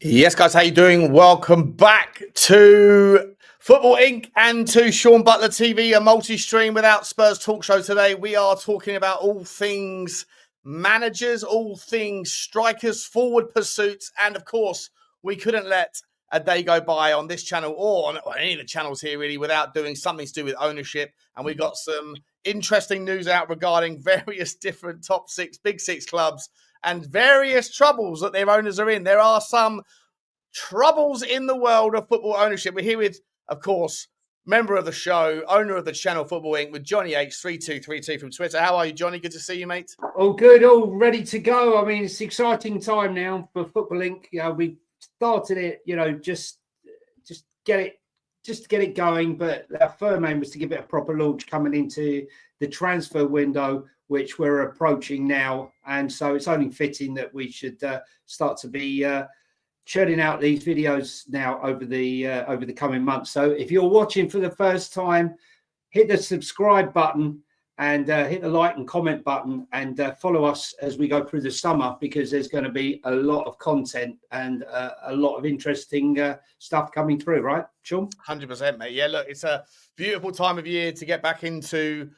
Yes, guys, how you doing? Welcome back to Football Inc. and to Sean Butler TV, a multi-stream without Spurs talk show today. We are talking about all things managers, all things strikers, forward pursuits, and of course, we couldn't let a day go by on this channel or on any of the channels here really without doing something to do with ownership. And we got some interesting news out regarding various different top six, big six clubs and various troubles that their owners are in. There are some troubles in the world of football ownership. We're here with, of course, member of the show, owner of the channel Football Inc. with Jonny H3232 from Twitter. How are you, Jonny? Good to see you, mate. All good, all ready to go. I mean, it's an exciting time now for Football Inc. We started it, just get it going. But our firm aim was to give it a proper launch coming into the transfer window, which we're approaching now. And so it's only fitting that we should start to be churning out these videos now over the coming months. So if you're watching for the first time, hit the subscribe button and hit the like and comment button and follow us as we go through the summer, because there's going to be a lot of content and a lot of interesting stuff coming through, right, Sean? 100%, mate. Yeah, look, it's a beautiful time of year to get back into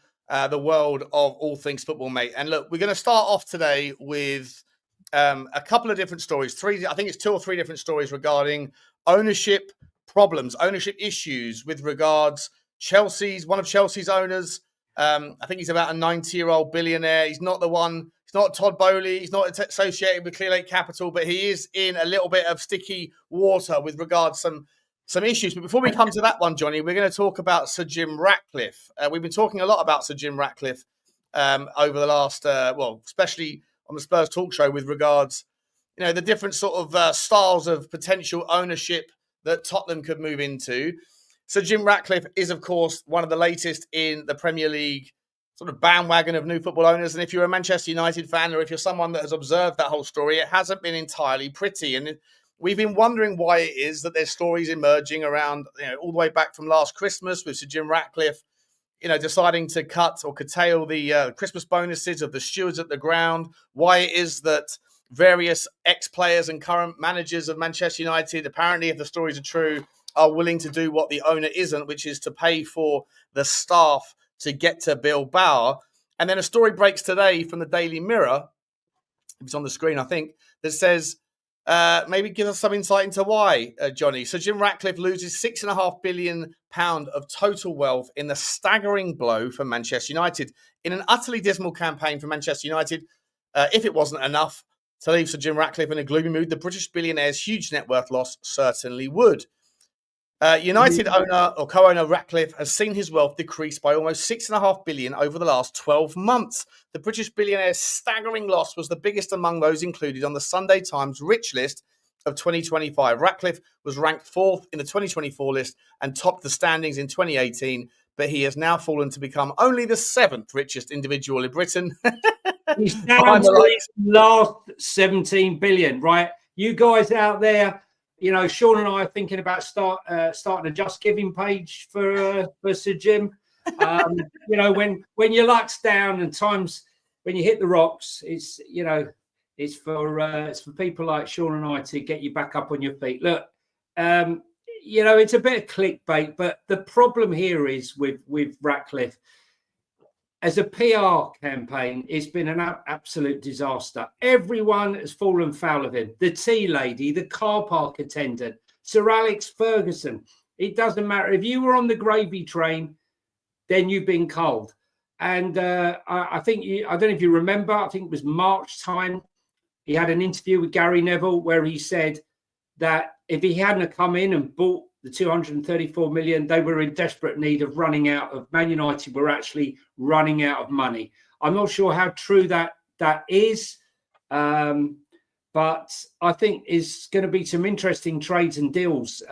the world of all things football, mate. And look, we're going to start off today with a couple of different stories. I think it's 2 or 3 different stories regarding ownership problems, ownership issues with regards one of Chelsea's owners. I think he's about a 90-year-old billionaire. He's not the one. He's not Todd Bowley. He's not associated with Clear Lake Capital, but he is in a little bit of sticky water with regards some issues. But before we come to that one, Jonny, we're going to talk about Sir Jim Ratcliffe. We've been talking a lot about Sir Jim Ratcliffe over the last, especially on the Spurs talk show with regards, the different sort of styles of potential ownership that Tottenham could move into. So Jim Ratcliffe is, of course, one of the latest in the Premier League sort of bandwagon of new football owners. And if you're a Manchester United fan, or if you're someone that has observed that whole story, it hasn't been entirely pretty. And we've been wondering why it is that there's stories emerging around, all the way back from last Christmas with Sir Jim Ratcliffe, deciding to cut or curtail the Christmas bonuses of the stewards at the ground, why it is that various ex-players and current managers of Manchester United, apparently, if the stories are true, are willing to do what the owner isn't, which is to pay for the staff to get to Bilbao. And then a story breaks today from the Daily Mirror, it's on the screen, I think, that says, maybe give us some insight into why, Jonny. So Jim Ratcliffe loses £6.5 billion of total wealth in the staggering blow for Manchester United. In an utterly dismal campaign for Manchester United, if it wasn't enough to leave Sir Jim Ratcliffe in a gloomy mood, the British billionaire's huge net worth loss certainly would. United owner or co-owner Ratcliffe has seen his wealth decrease by almost £6.5 billion over the last 12 months. The British billionaire's staggering loss was the biggest among those included on the Sunday Times Rich List of 2025. Ratcliffe was ranked 4th in the 2024 list and topped the standings in 2018, but he has now fallen to become only the 7th richest individual in Britain. He's down to his last 17 billion, right? You guys out there, Sean and I are thinking about starting a Just Giving page for Sir Jim. When your luck's down and times when you hit the rocks, it's for people like Sean and I to get you back up on your feet. Look, it's a bit of clickbait, but the problem here is with Ratcliffe. As a PR campaign, it's been an absolute disaster. Everyone has fallen foul of him. The tea lady, the car park attendant, Sir Alex Ferguson. It doesn't matter. If you were on the gravy train, then you've been cold. And I don't know if you remember, I think it was March time, he had an interview with Gary Neville where he said that if he hadn't come in and bought the 234 million, they were in desperate need of running out of. Man United were actually running out of money. I'm not sure how true that is, but I think it's going to be some interesting trades and deals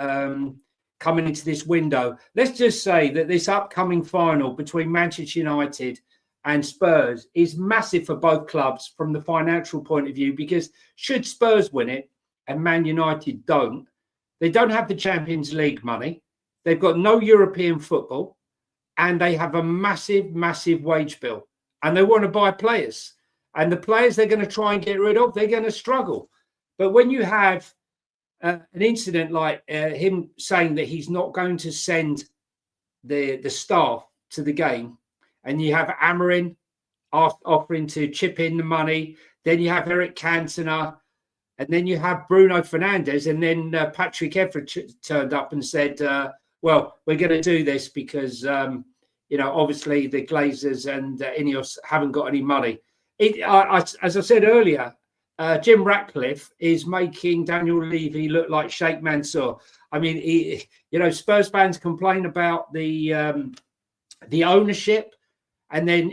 coming into this window. Let's just say that this upcoming final between Manchester United and Spurs is massive for both clubs from the financial point of view, because should Spurs win it and Man United don't, they don't have the Champions League money. They've got no European football, and they have a massive, massive wage bill. And they want to buy players. And the players they're going to try and get rid of, they're going to struggle. But when you have an incident like him saying that he's not going to send the staff to the game, and you have Amarin offering to chip in the money, then you have Eric Cantona, and then you have Bruno Fernandes, and then Patrick Evra turned up and said, well, we're going to do this because, obviously the Glazers and Ineos haven't got any money. As I said earlier, Jim Ratcliffe is making Daniel Levy look like Sheikh Mansour. I mean, Spurs fans complain about the ownership, and then,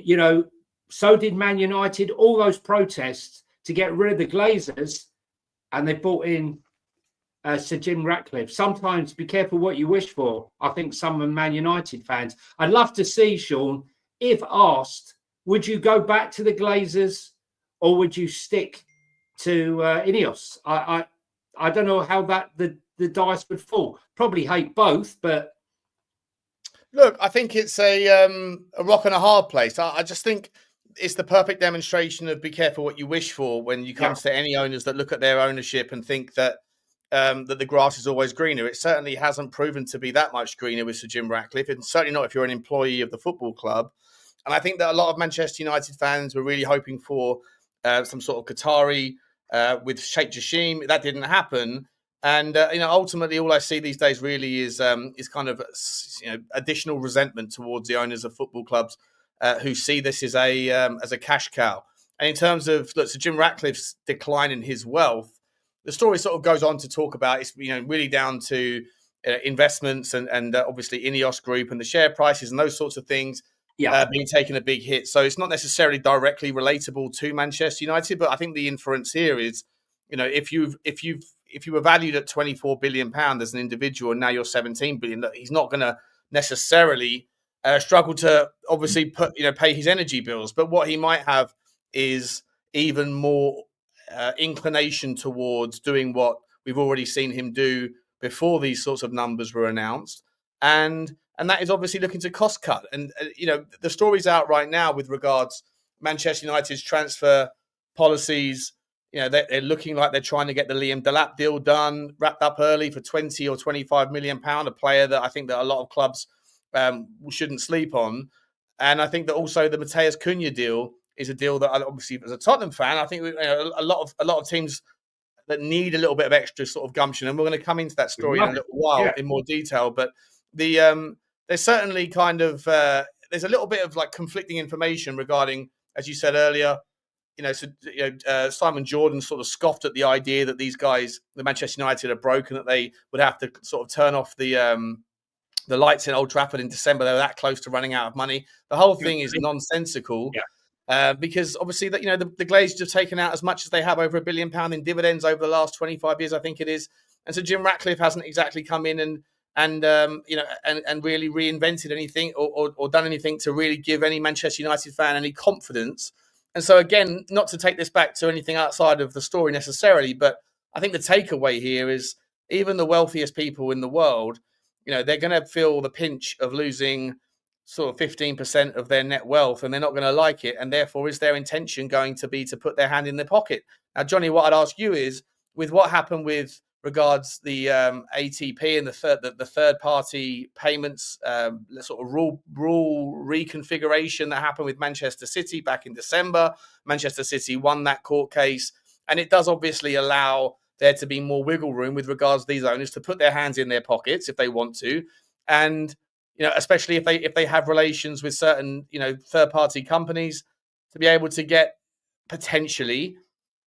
so did Man United, all those protests to get rid of the Glazers, and they brought in Sir Jim Ratcliffe. Sometimes be careful what you wish for. I think some of Man United fans. I'd love to see, Sean, if asked, would you go back to the Glazers or would you stick to Ineos? I don't know how the dice would fall. Probably hate both, but look, I think it's a rock and a hard place. I just think it's the perfect demonstration of be careful what you wish for when you come to any owners that look at their ownership and think that that the grass is always greener. It certainly hasn't proven to be that much greener with Sir Jim Ratcliffe, and certainly not if you're an employee of the football club. And I think that a lot of Manchester United fans were really hoping for some sort of Qatari with Sheikh Jassim. That didn't happen. And ultimately, all I see these days really is kind of additional resentment towards the owners of football clubs who see this as a cash cow. And in terms of Sir Jim Ratcliffe's decline in his wealth, the story sort of goes on to talk about it's really down to investments and obviously Ineos Group and the share prices and those sorts of things being taken a big hit. So it's not necessarily directly relatable to Manchester United, but I think the inference here is, if you were valued at £24 billion as an individual and now you're 17 billion, he's not going to necessarily struggle to obviously pay his energy bills. But what he might have is even more inclination towards doing what we've already seen him do before these sorts of numbers were announced, and that is obviously looking to cost cut. And the story's out right now with regards Manchester United's transfer policies. They're looking like they're trying to get the Liam Delap deal done, wrapped up early for £20 or £25 million, a player that I think that a lot of clubs shouldn't sleep on. And I think that also the Mateus Cunha deal is a deal that obviously, as a Tottenham fan, I think a lot of teams that need a little bit of extra sort of gumption. And we're going to come into that story in a little while in more detail. But there's certainly kind of there's a little bit of like conflicting information regarding, as you said earlier, Simon Jordan sort of scoffed at the idea that these guys, the Manchester United, are broken, that they would have to sort of turn off the lights in Old Trafford in December. They were that close to running out of money. The whole thing is nonsensical. Because obviously that the Glazers have taken out as much as they have, over £1 billion in dividends over the last 25 years, I think it is. And so Jim Ratcliffe hasn't exactly come in and really reinvented anything or done anything to really give any Manchester United fan any confidence. And so again, not to take this back to anything outside of the story necessarily, but I think the takeaway here is even the wealthiest people in the world, they're going to feel the pinch of losing sort of 15% of their net wealth, and they're not going to like it. And therefore, is their intention going to be to put their hand in their pocket? Now, Johnny, what I'd ask you is, with what happened with regards the ATP and the third party payments, sort of rule reconfiguration that happened with Manchester City back in December. Manchester City won that court case, and it does obviously allow there to be more wiggle room with regards to these owners to put their hands in their pockets if they want to, and especially if they have relations with certain third party companies, to be able to get potentially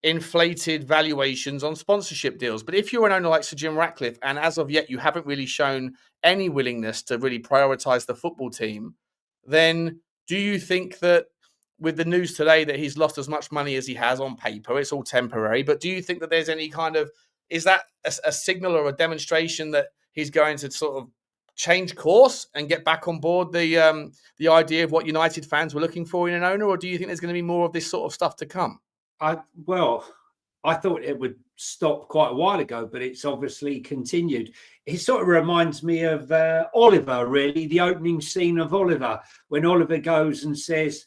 inflated valuations on sponsorship deals. But if you're an owner like Sir Jim Ratcliffe, and as of yet you haven't really shown any willingness to really prioritise the football team, then do you think that with the news today that he's lost as much money as he has on paper, it's all temporary, but do you think that there's any kind of, is that a signal or a demonstration that he's going to sort of change course and get back on board the idea of what United fans were looking for in an owner, or do you think there's going to be more of this sort of stuff to come? I thought it would stop quite a while ago, but it's obviously continued. It sort of reminds me of Oliver, really, the opening scene of Oliver, when Oliver goes and says,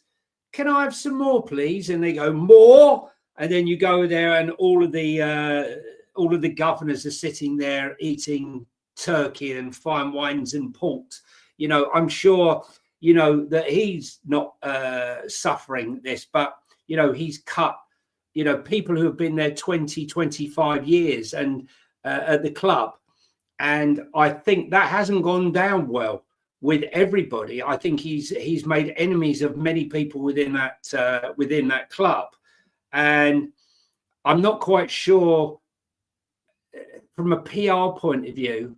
"Can I have some more, please?" And they go, "More?" And then you go there and all of the all of the governors are sitting there eating turkey and fine wines and port. You know, I'm sure, you know, that he's not suffering this, but, you know, he's cut, you know, people who have been there 20, 25 years and at the club. And I think that hasn't gone down well with everybody. I think he's made enemies of many people within that club. And I'm not quite sure from a PR point of view,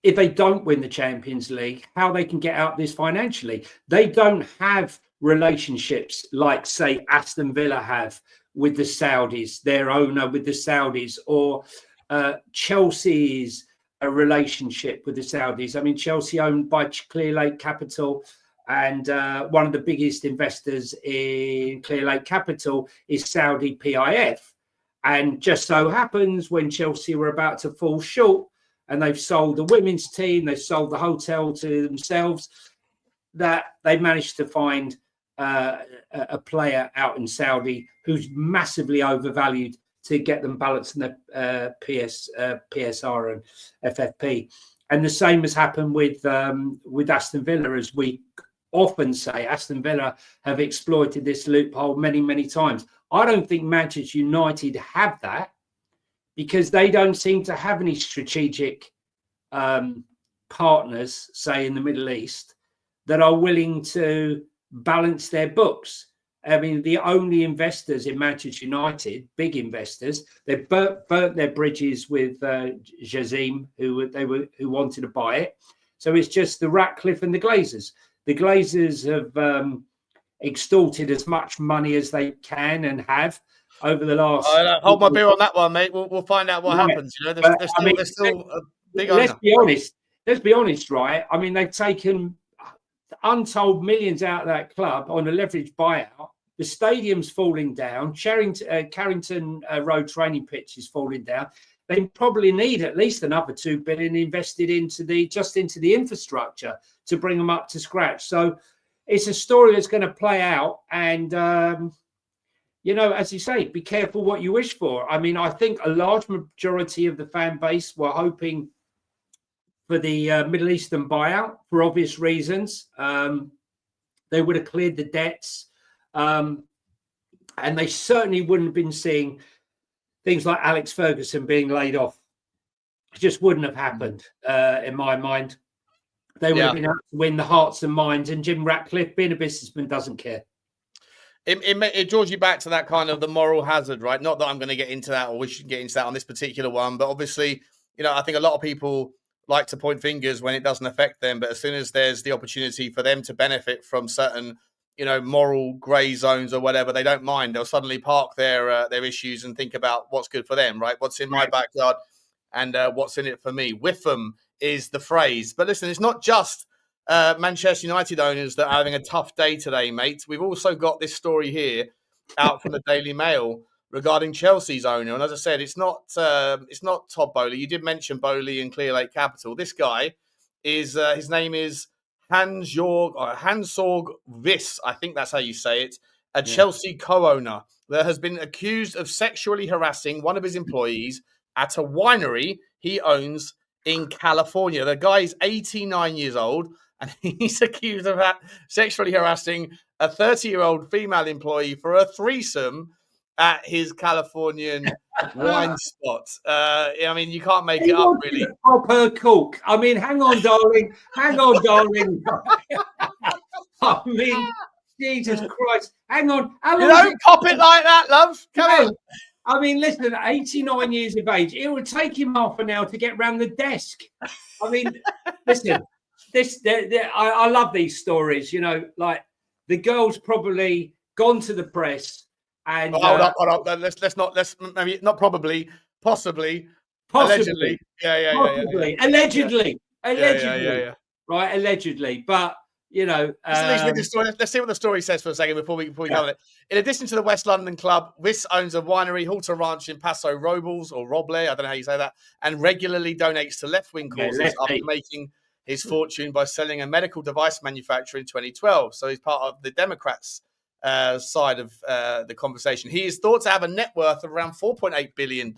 if they don't win the Champions League, how they can get out this financially. They don't have relationships like, say, Aston Villa have with the Saudis, their owner with the Saudis, or Chelsea's a relationship with the Saudis. I mean, Chelsea owned by Clear Lake Capital, and one of the biggest investors in Clear Lake Capital is Saudi PIF. And just so happens when Chelsea were about to fall short, and they've sold the women's team, they've sold the hotel to themselves, that they managed to find a player out in Saudi who's massively overvalued to get them balanced in the PSR and FFP. And the same has happened with Aston Villa, as we often say. Aston Villa have exploited this loophole many, many times. I don't think Manchester United have that, because they don't seem to have any strategic partners, say in the Middle East, that are willing to balance their books. I mean, the only investors in Manchester United, big investors, they burnt their bridges with Jazim, who wanted to buy it. So it's just the Ratcliffe and the Glazers. The Glazers have extorted as much money as they can and have over the last. Hold my beer on that one, mate. We'll find out what happens. You know, there's still a big owner. Let's be honest, right? I mean, they've taken untold millions out of that club on a leveraged buyout. The stadium's falling down. Carrington Road training pitch is falling down. They probably need at least another $2 billion invested into the infrastructure to bring them up to scratch. So it's a story that's going to play out. And you know, as you say, be careful what you wish for. I mean, I think a large majority of the fan base were hoping for the Middle Eastern buyout for obvious reasons. They would have cleared the debts. And they certainly wouldn't have been seeing things like Alex Ferguson being laid off. It just wouldn't have happened, in my mind. They would have been able to win the hearts and minds. And Jim Ratcliffe, being a businessman, doesn't care. It draws you back to that kind of the moral hazard, right? Not that I'm going to get into that, or we should get into that on this particular one, but obviously, you know, I think a lot of people like to point fingers when it doesn't affect them, but as soon as there's the opportunity for them to benefit from certain, you know, moral grey zones or whatever, they don't mind. They'll suddenly park their issues and think about what's good for them, right? What's in my backyard and what's in it for me. With them is the phrase. But listen, it's not just Manchester United owners that are having a tough day today, mate. We've also got this story here out from the Daily Mail regarding Chelsea's owner. And as I said, it's not Todd Bowley. You did mention Bowley and Clear Lake Capital. This guy is his name is Hans-Sorg Viss, I think that's how you say it, a Chelsea co-owner that has been accused of sexually harassing one of his employees at a winery he owns in California. The guy is 89 years old, and he's accused of sexually harassing a 30-year-old female employee for a threesome at his Californian wine spot. I mean, you can't make it up, really. Pop her cork. I mean, hang on, darling. Hang on, darling. I mean, Jesus Christ. Hang on. You don't pop it like that, love. Come on. I mean, listen, 89 years of age. It would take him half an hour to get round the desk. I mean, listen, I love these stories, you know, like the girl's probably gone to the press. And hold up. Let's maybe not probably, possibly. Allegedly. Allegedly. Yeah. Right, allegedly. But you know, let's see what the story says for a second before we cover it. In addition to the West London club, Viss owns a winery, Halter Ranch in Paso Robles or Roble, I don't know how you say that, and regularly donates to left-wing causes after making his fortune by selling a medical device manufacturer in 2012. So he's part of the Democrats' side of the conversation. He is thought to have a net worth of around $4.8 billion,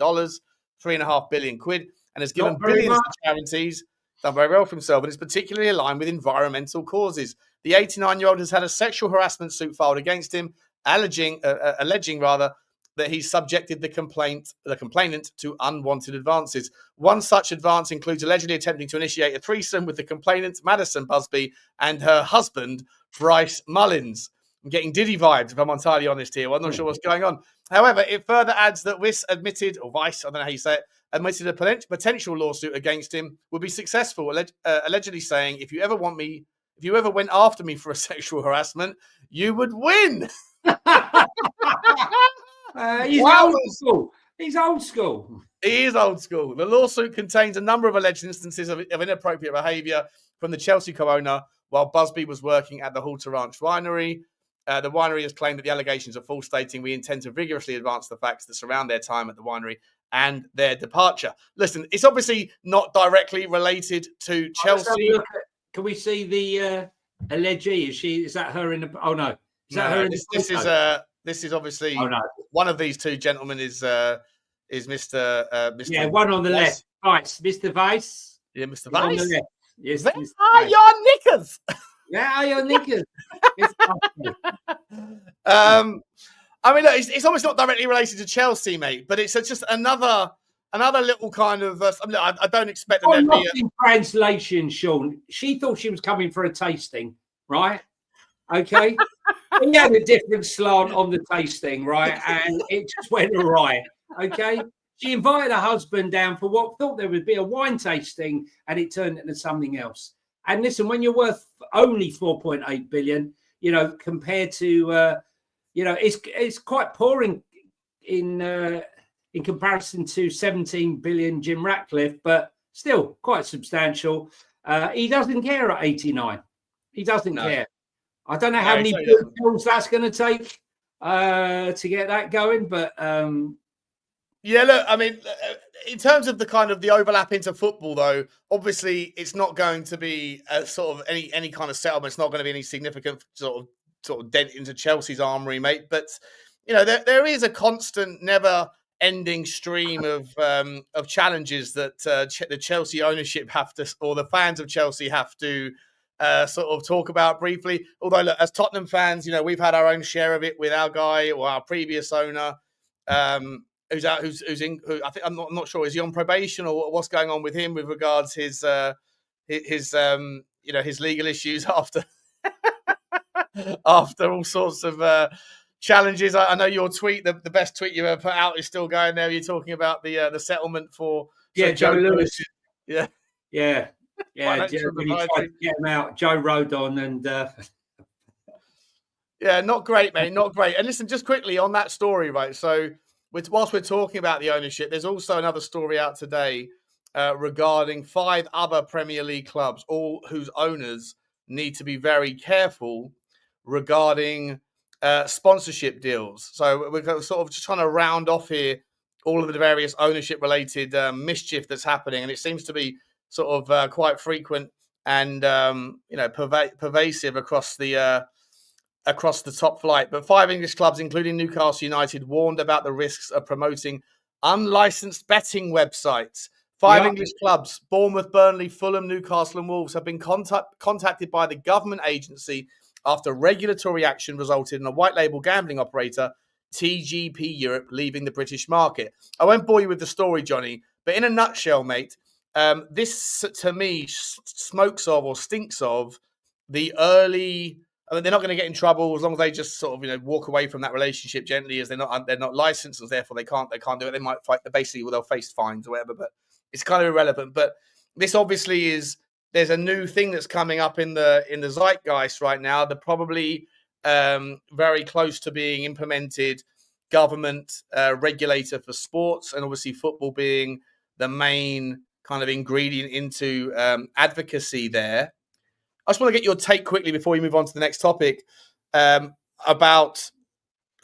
3.5 billion quid, and has given Not very billions much. to charities. Done very well for himself, and is particularly aligned with environmental causes. The 89-year-old has had a sexual harassment suit filed against him, alleging that he subjected the complainant to unwanted advances. One such advance includes allegedly attempting to initiate a threesome with the complainant, Madison Busby, and her husband, Bryce Mullins. I'm getting Diddy vibes, if I'm entirely honest here. Well, I'm not sure what's going on. However, it further adds that Vice, I don't know how you say it, admitted a potential lawsuit against him would be successful, allegedly saying, if you ever went after me for a sexual harassment, you would win. He's old school. He's old school. He is old school. The lawsuit contains a number of alleged instances of inappropriate behaviour from the Chelsea co-owner while Busby was working at the Halter Ranch winery. The winery has claimed that the allegations are false, stating we intend to vigorously advance the facts that surround their time at the winery and their departure. Listen, it's obviously not directly related to Chelsea. Can we see the allegee? Is that her in the? Oh no, is that her in the? This is obviously one of these two gentlemen is Mr. Yeah, one on the left. Vice, Mr. Vice. Yeah, Mr. Vice. On the left. Yes. Where are your knickers? Where are your knickers? I mean, look, it's almost not directly related to Chelsea, mate, but it's just another little kind of. I don't expect that there'd be in translation, Sean. She thought she was coming for a tasting, right? Okay. He had a different slant on the tasting, right? And it just went awry. Okay. She invited her husband down for what thought there would be a wine tasting, and it turned into something else. And listen, when you're worth only 4.8 billion, compared to, it's quite poor in comparison to 17 billion Jim Ratcliffe, but still quite substantial. He doesn't care at 89. He doesn't care. I don't know how many pills that's going to take to get that going, but yeah, look, I mean, in terms of the kind of the overlap into football, though, obviously it's not going to be a sort of any kind of settlement. It's not going to be any significant sort of dent into Chelsea's armory, mate. But there is a constant, never-ending stream of challenges that the Chelsea ownership have to, or the fans of Chelsea have to. Sort of talk about briefly. Although, look, as Tottenham fans, we've had our own share of it with our guy or our previous owner, who's I think I'm not sure, is he on probation or what's going on with him with regards his legal issues after all sorts of challenges. I know your tweet, the best tweet you ever put out, is still going there. You're talking about the settlement for Joe Lewis. Yeah. Yeah, really tried to get him out. Joe Rodon and yeah, not great, mate, not great. And listen, just quickly on that story, right? So, whilst we're talking about the ownership, there's also another story out today regarding 5 other Premier League clubs, all whose owners need to be very careful regarding sponsorship deals. So we're sort of just trying to round off here all of the various ownership-related mischief that's happening, and it seems to be sort of quite frequent and pervasive across the top flight. But 5 English clubs, including Newcastle United, warned about the risks of promoting unlicensed betting websites. 5 English clubs, Bournemouth, Burnley, Fulham, Newcastle and Wolves, have been contacted by the government agency after regulatory action resulted in a white label gambling operator, TGP Europe, leaving the British market. I won't bore you with the story, Johnny, but in a nutshell, mate, this, to me, smokes of or stinks of the early. I mean, they're not going to get in trouble as long as they just sort of walk away from that relationship gently, as they're not licensed, and therefore they can't do it. They might fight. Basically, they'll face fines or whatever. But it's kind of irrelevant. But this obviously is. There's a new thing that's coming up in the zeitgeist right now. They're probably very close to being implemented. Government regulator for sports, and obviously football being the main kind of ingredient into advocacy there. I just want to get your take quickly before we move on to the next topic about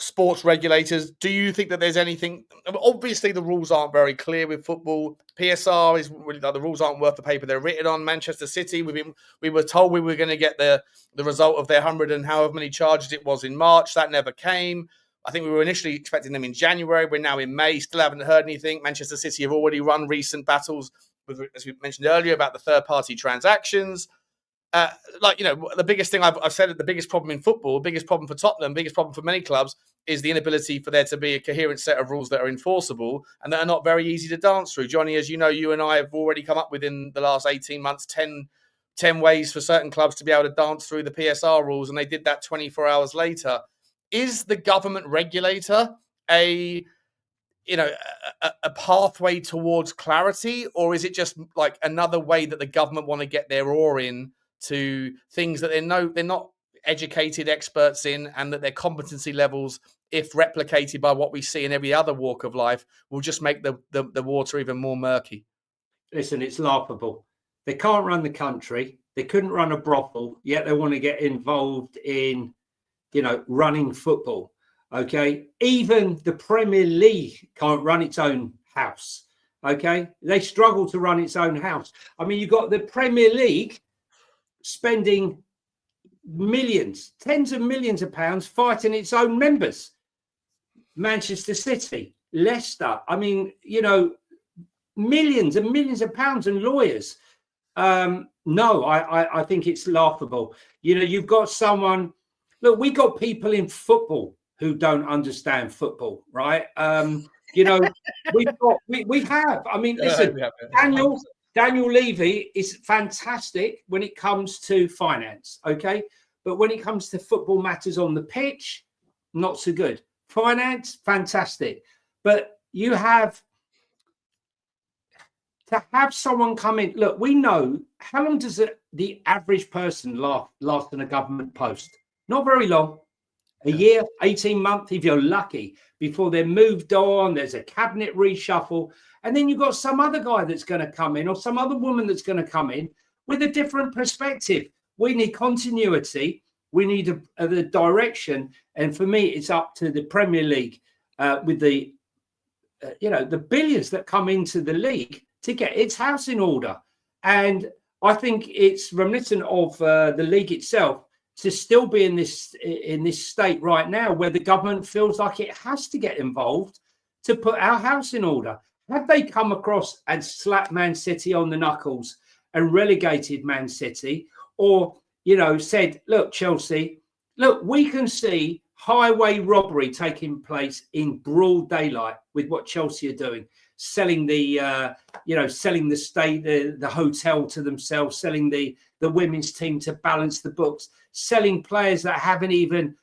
sports regulators. Do you think that there's anything? Obviously, the rules aren't very clear with football. PSR is really, the rules aren't worth the paper they're written on. Manchester City, we were told we were going to get the result of their 100 and however many charges it was in March. That never came. I think we were initially expecting them in January. We're now in May, still haven't heard anything. Manchester City have already run recent battles, as we mentioned earlier, about the third-party transactions. The biggest thing I've said, the biggest problem in football, biggest problem for Tottenham, biggest problem for many clubs is the inability for there to be a coherent set of rules that are enforceable and that are not very easy to dance through. Johnny, as you know, you and I have already come up with in the last 18 months, 10 ways for certain clubs to be able to dance through the PSR rules, and they did that 24 hours later. Is the government regulator a pathway towards clarity, or is it just like another way that the government want to get their oar in to things that they're not educated experts in, and that their competency levels, if replicated by what we see in every other walk of life, will just make the water even more murky? Listen, it's laughable. They can't run the country. They couldn't run a brothel, yet they want to get involved in, running football. Okay. Even the Premier League can't run its own house. Okay. They struggle to run its own house. I mean, you've got the Premier League spending millions, tens of millions of pounds fighting its own members. Manchester City, Leicester. I mean, millions and millions of pounds and lawyers. No, I think it's laughable. You've got someone. Look, we got people in football who don't understand football, right? We have. I mean, listen, Daniel Levy is fantastic when it comes to finance, okay? But when it comes to football matters on the pitch, not so good. Finance, fantastic. But you have to have someone come in. Look, we know, how long does the average person last in a government post? Not very long. A year, 18 months, if you're lucky, before they're moved on. There's a cabinet reshuffle. And then you've got some other guy that's going to come in, or some other woman that's going to come in with a different perspective. We need continuity. We need the direction. And for me, it's up to the Premier League with the billions that come into the league to get its house in order. And I think it's reminiscent of the league itself to still be in this state right now, where the government feels like it has to get involved to put our house in order. Had they come across and slapped Man City on the knuckles and relegated Man City, or said, look, Chelsea, look, we can see highway robbery taking place in broad daylight with what Chelsea are doing, selling the state, the hotel to themselves, selling the women's team to balance the books, selling players that haven't even,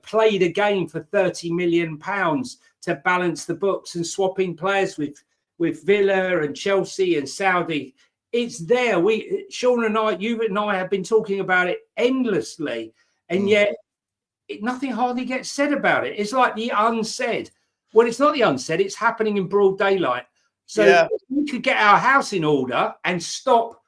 played a game for £30 million to balance the books, and swapping players with Villa and Chelsea and Saudi. It's there. Sean and I, you and I have been talking about it endlessly, and yet nothing hardly gets said about it. It's like the unsaid. Well, it's not the unsaid. It's happening in broad daylight. So if we could get our house in order and stop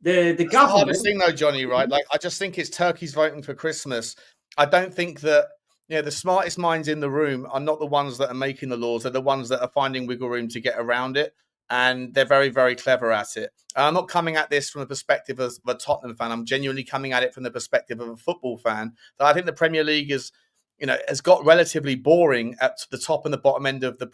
the government. The hardest thing, though, Johnny, right? Like, I just think it's turkeys voting for Christmas. I don't think that the smartest minds in the room are not the ones that are making the laws. They're the ones that are finding wiggle room to get around it. And they're very, very clever at it. I'm not coming at this from the perspective of a Tottenham fan. I'm genuinely coming at it from the perspective of a football fan. That I think the Premier League has got relatively boring at the top and the bottom end of the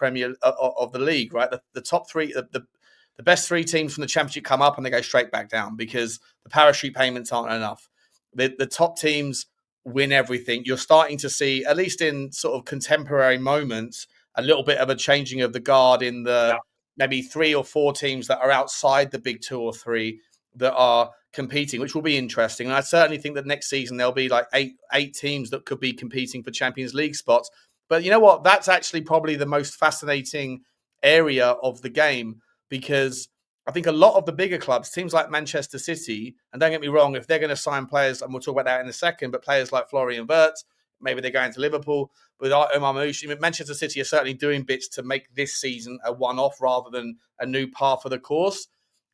of the league, right? The top three, the best three teams from the Championship come up and they go straight back down because the parachute payments aren't enough. The top teams win everything. You're starting to see, at least in sort of contemporary moments, a little bit of a changing of the guard in the maybe 3 or 4 teams that are outside the big 2 or 3 that are competing, which will be interesting. And I certainly think that next season there'll be like eight teams that could be competing for Champions League spots. But you know what? That's actually probably the most fascinating area of the game, because I think a lot of the bigger clubs, teams like Manchester City, and don't get me wrong, if they're going to sign players, and we'll talk about that in a second, but players like Florian Wirtz, maybe they're going to Liverpool. With Omar Mouche, Manchester City are certainly doing bits to make this season a one-off rather than a new par for the course.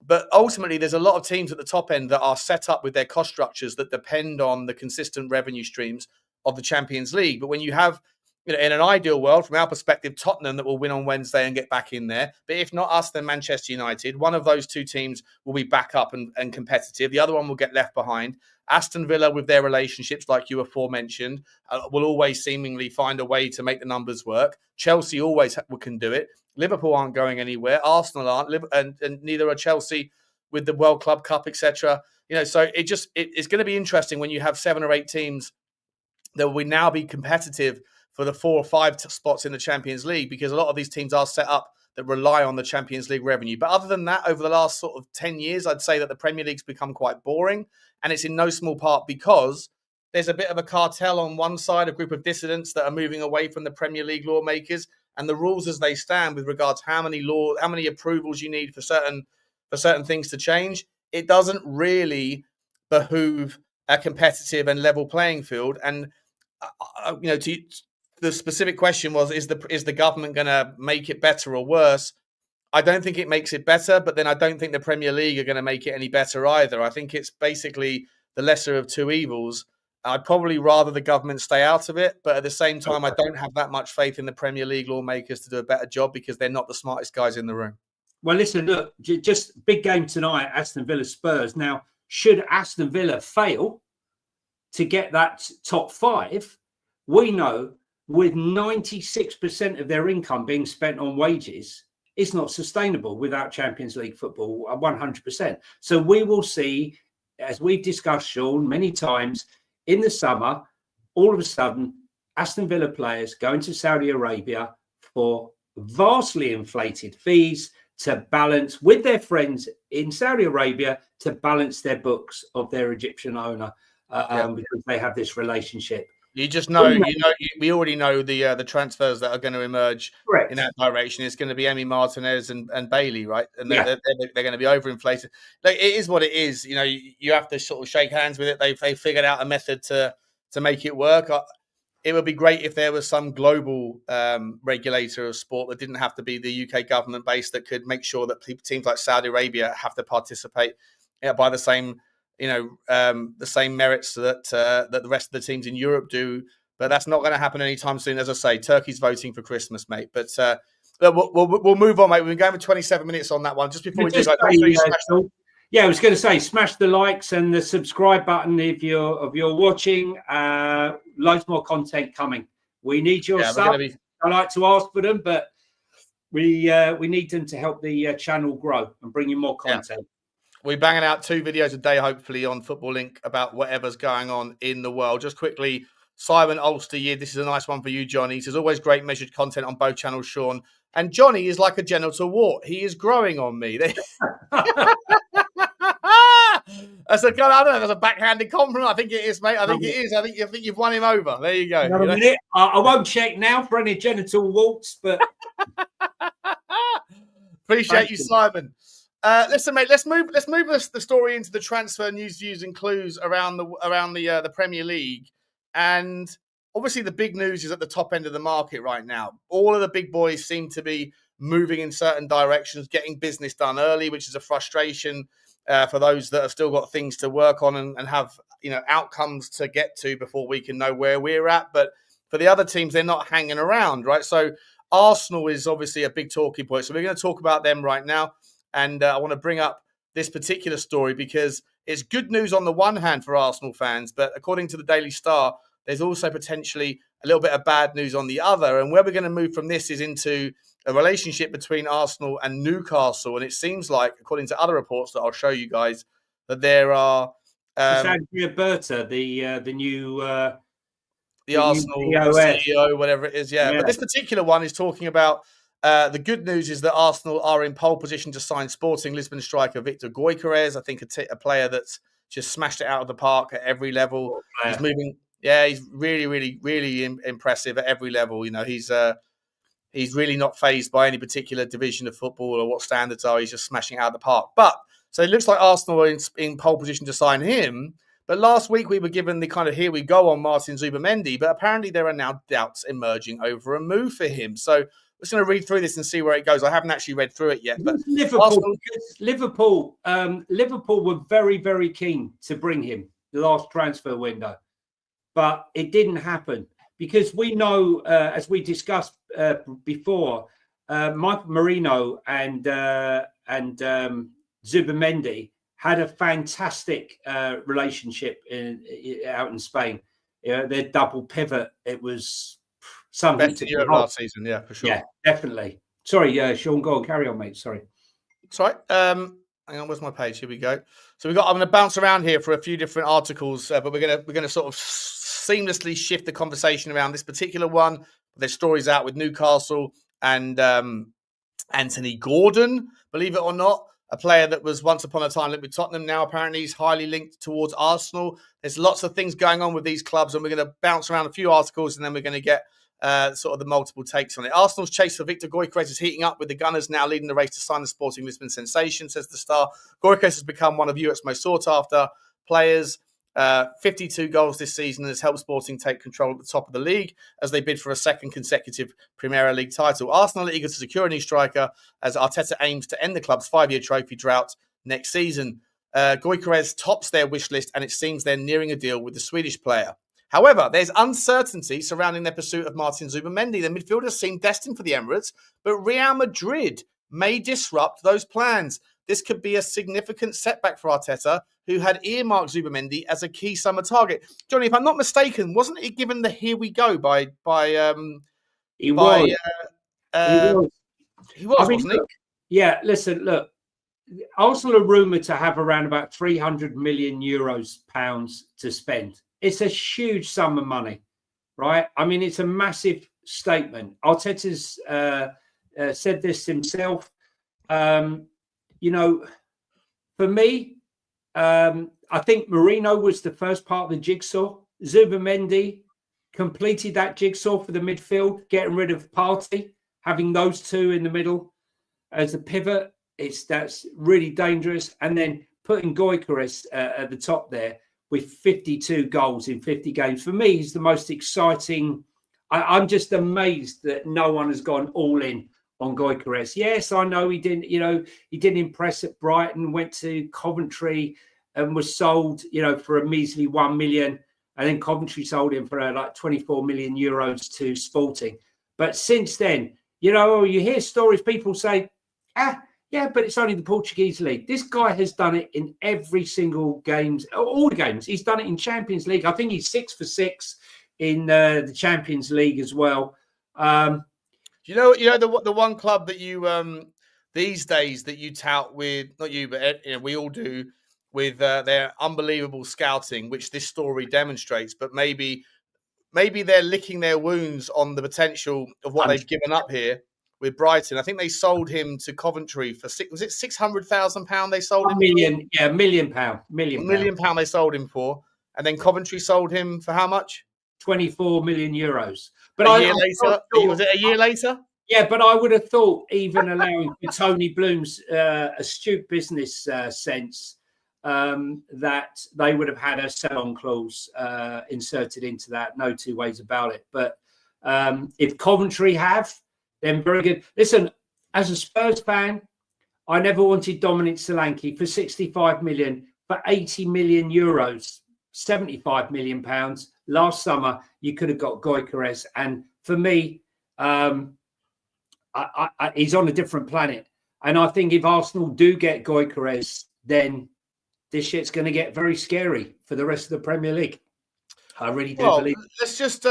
But ultimately, there's a lot of teams at the top end that are set up with their cost structures that depend on the consistent revenue streams of the Champions League. But when you have in an ideal world, from our perspective, Tottenham that will win on Wednesday and get back in there. But if not us, then Manchester United. One of those two teams will be back up and competitive. The other one will get left behind. Aston Villa, with their relationships, like you aforementioned, will always seemingly find a way to make the numbers work. Chelsea always can do it. Liverpool aren't going anywhere. Arsenal aren't, and neither are Chelsea with the World Club Cup, etc. So it's going to be interesting when you have 7 or 8 teams that will now be competitive for the 4 or 5 spots in the Champions League, because a lot of these teams are set up that rely on the Champions League revenue. But other than that, over the last sort of 10 years, I'd say that the Premier League's become quite boring. And it's in no small part because there's a bit of a cartel on one side, a group of dissidents that are moving away from the Premier League lawmakers, and the rules as they stand with regards to how many approvals you need for certain things to change. It doesn't really behoove a competitive and level playing field. And the specific question was, is the government going to make it better or worse? I don't think it makes it better, but then I don't think the Premier League are going to make it any better either. I think it's basically the lesser of two evils. I'd probably rather the government stay out of it, but at the same time, I don't have that much faith in the Premier League lawmakers to do a better job because they're not the smartest guys in the room. Well, listen, look, just big game tonight, Aston Villa Spurs. Now, should Aston Villa fail to get that top 5, we know with 96% of their income being spent on wages, it's not sustainable without Champions League football, 100%. So we will see, as we've discussed, Sean, many times in the summer, all of a sudden, Aston Villa players going to Saudi Arabia for vastly inflated fees to balance with their friends in Saudi Arabia to balance their books of their Egyptian owner because they have this relationship. You just know, we already know the transfers that are going to emerge in that direction. It's going to be Emi Martinez and Bailey, right? And they're going to be overinflated. Like, it is what it is. You have to sort of shake hands with it. They figured out a method to make it work. It would be great if there was some global regulator of sport that didn't have to be the UK government based, that could make sure that teams like Saudi Arabia have to participate by the same merits that the rest of the teams in Europe do. But that's not going to happen anytime soon. As I say, Turkey's voting for Christmas, mate. But we'll move on, mate. We've been going for 27 minutes on that one. Just before we do that, I was going to say, smash the likes and the subscribe button if you're watching. Loads more content coming. We need your sub. I like to ask for them, but we need them to help the channel grow and bring you more content. Yeah. We're banging out 2 videos a day, hopefully, on Football Link about whatever's going on in the world. Just quickly, Simon Ulster, this is a nice one for you, Johnny. There's always great measured content on both channels, Sean. And Johnny is like a genital wart. He is growing on me. I don't know. That's a backhanded compliment. I think it is, mate. I think it is. I think you've won him over. There you go. A minute. I won't check now for any genital warts, but appreciate you, Simon. Listen, mate. Let's move the story into the transfer news, views, and clues around the Premier League. And obviously, the big news is at the top end of the market right now. All of the big boys seem to be moving in certain directions, getting business done early, which is a frustration for those that have still got things to work on and have outcomes to get to before we can know where we're at. But for the other teams, they're not hanging around, right? So Arsenal is obviously a big talking point. So we're going to talk about them right now. And I want to bring up this particular story because it's good news on the one hand for Arsenal fans, but according to the Daily Star, there's also potentially a little bit of bad news on the other. And where we're going to move from this is into a relationship between Arsenal and Newcastle. And it seems like, according to other reports that I'll show you guys, that there are... Berta, the new... the Arsenal CEO, whatever it is, yeah. But this particular one is talking about the good news is that Arsenal are in pole position to sign Sporting Lisbon striker Victor Gyökeres. I think a player that's just smashed it out of the park at every level. He's moving... Yeah, he's really, really, really impressive at every level. He's really not fazed by any particular division of football or what standards are. He's just smashing it out of the park. But so it looks like Arsenal are in pole position to sign him. But last week we were given the kind of here we go on Martin Zubimendi. But apparently there are now doubts emerging over a move for him. So we're just going to read through this and see where it goes. I haven't actually read through it yet. But Liverpool were very, very keen to bring him the last transfer window. But it didn't happen because we know, as we discussed before, Mike Marino and Zubimendi had a fantastic relationship out in Spain. Their double pivot, it was something Best to in Europe behold. last season, yeah, for sure. Yeah, definitely. Sorry, Sean, go on, carry on, mate. Sorry. Sorry. Hang on, where's my page? Here we go. So I'm going to bounce around here for a few different articles, but we're going to sort of seamlessly shift the conversation around this particular one. There's stories out with Newcastle and Anthony Gordon, believe it or not, a player that was once upon a time linked with Tottenham. Now apparently he's highly linked towards Arsenal. There's lots of things going on with these clubs, and we're going to bounce around a few articles, and then we're going to get sort of the multiple takes on it. Arsenal's chase for Victor Gyökeres is heating up, with the Gunners now leading the race to sign the Sporting Lisbon sensation, says the Star. Gyökeres has become one of Europe's most sought-after players. 52 goals this season has helped Sporting take control at the top of the league as they bid for a second consecutive Premier League title. Arsenal are eager to secure a new striker as Arteta aims to end the club's 5-year trophy drought next season. Gyökeres tops their wish list, and it seems they're nearing a deal with the Swedish player. However, there's uncertainty surrounding their pursuit of Martin Zubimendi. The midfielder seemed destined for the Emirates, but Real Madrid may disrupt those plans. This could be a significant setback for Arteta, who had earmarked Zubimendi as a key summer target. Johnny, if I'm not mistaken, wasn't it given the "Here we go" by he was. He was, wasn't he? Look, yeah, listen, look. Arsenal are rumoured to have around about 300 million pounds to spend. It's a huge sum of money, right? I mean, it's a massive statement. Arteta's said this himself. You know, for me, I think Marino was the first part of the jigsaw. Zubimendi completed that jigsaw for the midfield, getting rid of Partey, having those two in the middle as a pivot. That's really dangerous. And then putting Gyökeres at the top there with 52 goals in 50 games. For me, he's the most exciting. I'm just amazed that no one has gone all in on Gyökeres. Yes, I know he didn't, he didn't impress at Brighton, went to Coventry and was sold, for a measly 1 million. And then Coventry sold him for like 24 million euros to Sporting. But since then, you hear stories, people say, yeah, but it's only the Portuguese league. This guy has done it in every single games, all the games. He's done it in Champions League. I think he's 6 for 6 in the Champions League as well. The one club that you these days that you tout with, not you, but we all do, with their unbelievable scouting, which this story demonstrates. But maybe they're licking their wounds on the potential of what they've given up here with Brighton. I think they sold him to Coventry for £600,000 they sold him for? £1 million. They sold him for. And then Coventry sold him for how much? 24 million euros. But a year later? Was it a year later? Yeah, but I would have thought, even allowing for Tony Bloom's astute business sense, that they would have had a sell-on clause inserted into that. No two ways about it. But if Coventry have, then very good. Listen, as a Spurs fan, I never wanted Dominic Solanke for 65 million, for 80 million euros, 75 million pounds. Last summer, you could have got Gyökeres. And for me, he's on a different planet. And I think if Arsenal do get Gyökeres, then this shit's going to get very scary for the rest of the Premier League. I really do believe. Let's just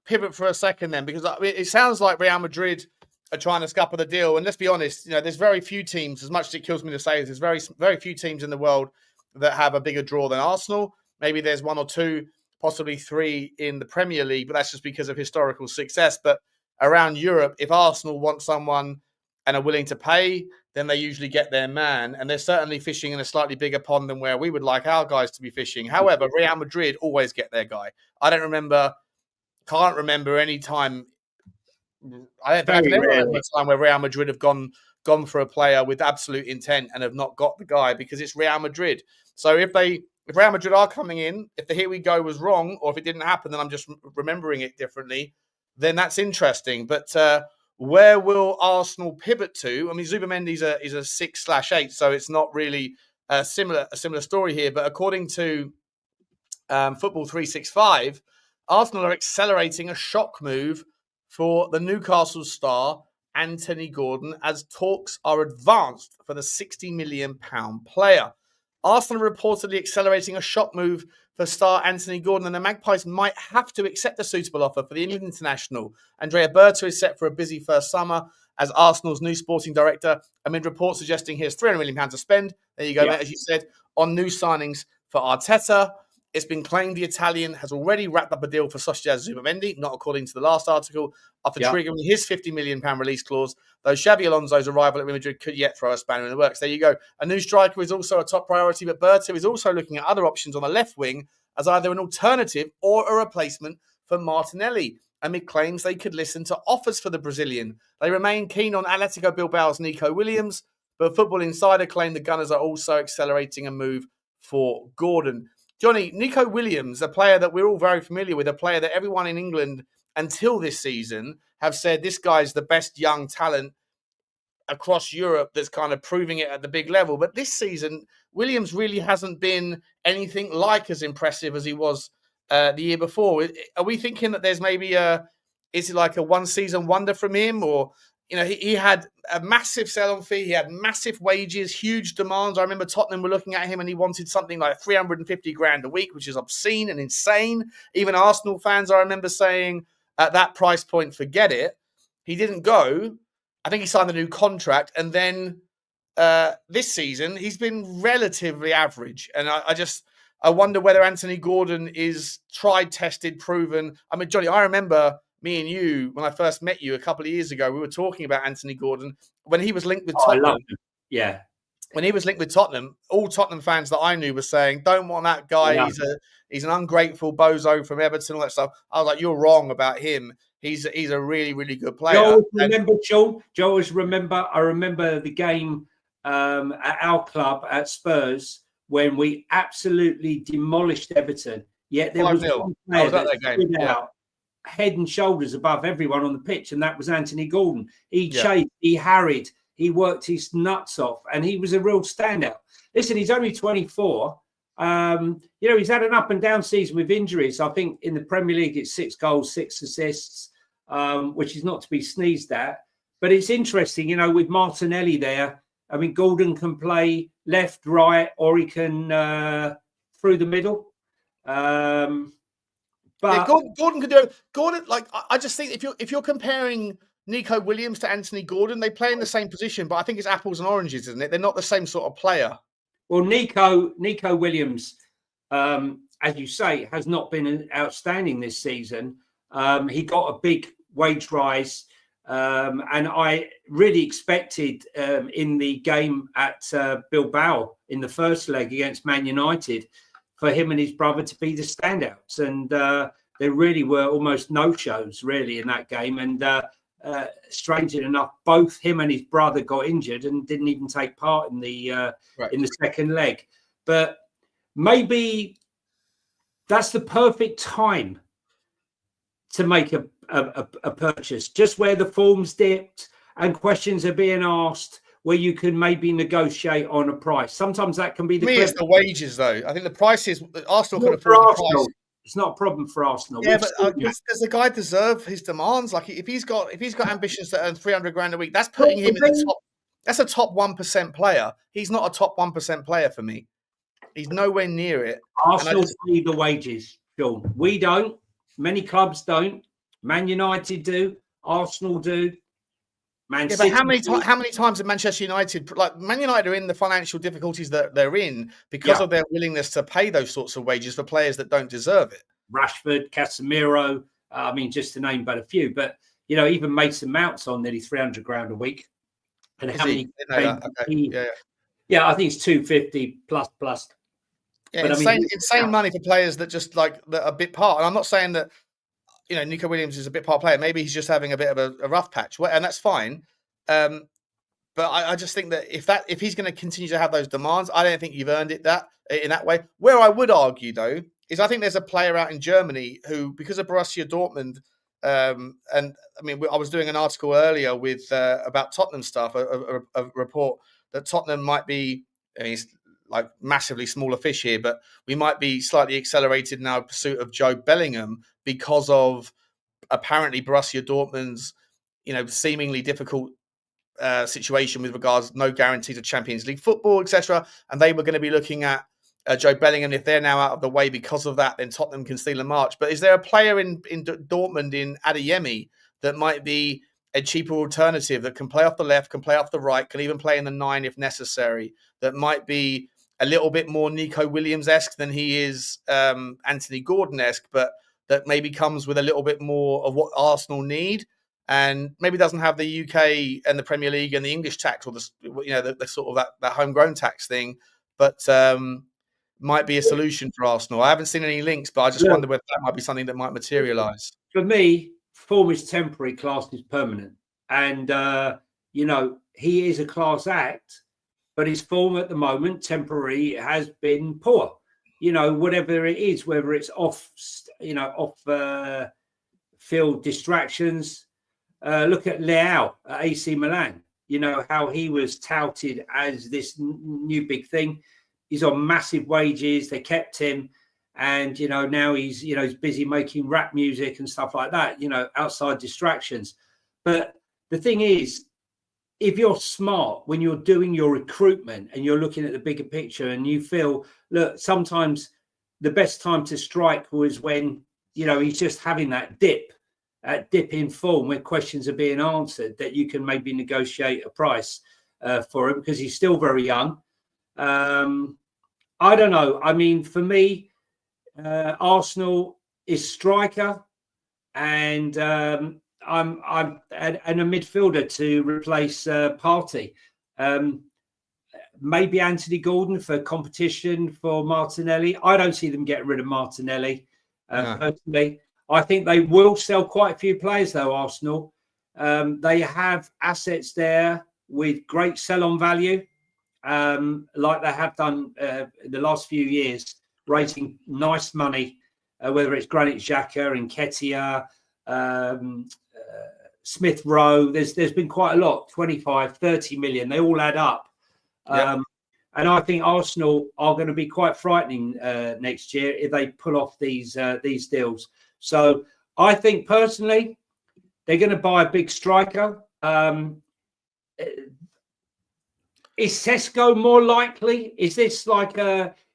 pivot for a second then, because it sounds like Real Madrid are trying to scupper the deal. And let's be honest, there's very few teams, as much as it kills me to say, there's very, very few teams in the world that have a bigger draw than Arsenal. Maybe there's one or two, possibly three in the Premier League, but that's just because of historical success. But around Europe, if Arsenal want someone and are willing to pay, then they usually get their man. And they're certainly fishing in a slightly bigger pond than where we would like our guys to be fishing. However, Real Madrid always get their guy. Can't remember any time. I don't remember a time where Real Madrid have gone for a player with absolute intent and have not got the guy, because it's Real Madrid. So if Real Madrid are coming in, if the here we go was wrong, or if it didn't happen, then I'm just remembering it differently, then that's interesting. But where will Arsenal pivot to? I mean, Zubimendi is a 6/8, so it's not really a similar story here. But according to Football 365, Arsenal are accelerating a shock move for the Newcastle star Anthony Gordon as talks are advanced for the £60 million player. Arsenal are reportedly accelerating a shock move for star Anthony Gordon, and the Magpies might have to accept a suitable offer for the England international. Andrea Berto is set for a busy first summer as Arsenal's new sporting director, amid reports suggesting he has £300 million to spend. There you go, mate, as you said, on new signings for Arteta. It's been claimed the Italian has already wrapped up a deal for Sociedad Zubimendi, not according to the last article, after triggering his £50 million release clause, though Xabi Alonso's arrival at Real Madrid could yet throw a spanner in the works. There you go. A new striker is also a top priority, but Berto is also looking at other options on the left wing as either an alternative or a replacement for Martinelli, amid claims they could listen to offers for the Brazilian. They remain keen on Atletico Bilbao's Nico Williams, but Football Insider claim the Gunners are also accelerating a move for Gordon. Jonny, Nico Williams, a player that we're all very familiar with, a player that everyone in England until this season have said this guy's the best young talent across Europe that's kind of proving it at the big level. But this season, Williams really hasn't been anything like as impressive as he was the year before. Are we thinking that there's maybe is it like a one-season wonder from him? Or, he had a massive sell-on fee. He had massive wages, huge demands. I remember Tottenham were looking at him and he wanted something like 350 grand a week, which is obscene and insane. Even Arsenal fans, I remember saying at that price point, forget it. He didn't go. I think he signed a new contract. And then this season, he's been relatively average. And I wonder whether Anthony Gordon is tried, tested, proven. I mean, Jonny, I remember me and you, when I first met you a couple of years ago, we were talking about Anthony Gordon when he was linked with Tottenham. I love him. Yeah. When he was linked with Tottenham, all Tottenham fans that I knew were saying, don't want that guy. Yeah. He's an ungrateful bozo from Everton, all that stuff. I was like, you're wrong about him. He's a really, really good player. I remember the game at our club at Spurs when we absolutely demolished Everton. Yet there was one player that stood out head and shoulders above everyone on the pitch, and that was Anthony Gordon. He chased, he harried, he worked his nuts off, and he was a real standout. Listen, he's only 24. He's had an up and down season with injuries. I think in the Premier League, it's 6 goals, 6 assists, which is not to be sneezed at. But it's interesting, with Martinelli there. I mean, Gordon can play left, right, or he can through the middle. But Gordon could do it. Gordon, I just think if you're comparing Nico Williams to Anthony Gordon, they play in the same position, but I think it's apples and oranges, isn't it? They're not the same sort of player. Well, Nico Williams, as you say, has not been outstanding this season. He got a big wage rise, and I really expected in the game at Bilbao in the first leg against Man United for him and his brother to be the standouts. And there really were almost no shows really in that game. And strangely enough, both him and his brother got injured and didn't even take part in the second leg. But maybe that's the perfect time to make a purchase, just where the form's dipped and questions are being asked, where you can maybe negotiate on a price. Sometimes that can be it's the wages, though. I think the prices Arsenal can afford the price. It's not a problem for Arsenal. Yeah, but does the guy deserve his demands? Like if he's got ambitions to earn 300 grand a week, that's putting him in the top. That's a top 1% player. He's not a top 1% player for me. He's nowhere near it. Arsenal pay the wages, Sean. We don't. Many clubs don't. Man United do. Arsenal do. But how many times have Manchester United, Man United, are in the financial difficulties that they're in because of their willingness to pay those sorts of wages for players that don't deserve it? Rashford, Casemiro, just to name but a few. But even Mason Mount's on nearly 300 grand a week. And how many? I think it's 250 plus. Yeah, but insane money for players that just that are a bit part. And I'm not saying that. Nico Williams is a bit part player. Maybe he's just having a bit of a rough patch, and that's fine. But I just think that if he's going to continue to have those demands, I don't think you've earned it in that way. Where I would argue, though, is I think there's a player out in Germany who, because of Borussia Dortmund, and I mean, I was doing an article earlier with about Tottenham stuff, a report that Tottenham might be. like massively smaller fish here, but we might be slightly accelerated in our pursuit of Joe Bellingham because of apparently Borussia Dortmund's, seemingly difficult situation with regards no guarantees of Champions League football, etc. And they were going to be looking at Joe Bellingham. If they're now out of the way because of that, then Tottenham can steal a march. But is there a player in Dortmund, in Adeyemi, that might be a cheaper alternative that can play off the left, can play off the right, can even play in the 9 if necessary, that might be a little bit more Nico Williams-esque than he is Anthony Gordon-esque, but that maybe comes with a little bit more of what Arsenal need, and maybe doesn't have the UK and the Premier League and the English tax, or the sort of that homegrown tax thing, but might be a solution for Arsenal. I haven't seen any links, but I just wonder whether that might be something that might materialise. For me, form is temporary, class is permanent. And, he is a class act, but his form at the moment, temporary, has been poor. Whatever it is, whether it's off field distractions. Look at Leao at AC Milan. How he was touted as this new big thing. He's on massive wages. They kept him. And, now he's busy making rap music and stuff like that, outside distractions. But the thing is, if you're smart, when you're doing your recruitment and you're looking at the bigger picture and you feel, look, sometimes the best time to strike was when, he's just having that dip in form where questions are being answered, that you can maybe negotiate a price for him because he's still very young. I don't know. I mean, for me, Arsenal is striker, and I'm a midfielder to replace Partey. Maybe Anthony Gordon for competition for Martinelli. I don't see them getting rid of Martinelli personally. I think they will sell quite a few players, though, Arsenal. They have assets there with great sell-on value, like they have done in the last few years, raising nice money, whether it's Granit Xhaka, Nketiah, Smith Rowe. There's been quite a lot, 25, 30 million. They all add up. And I think Arsenal are going to be quite frightening next year if they pull off these deals. So I think personally, they're going to buy a big striker. Is Sesko more likely? Is this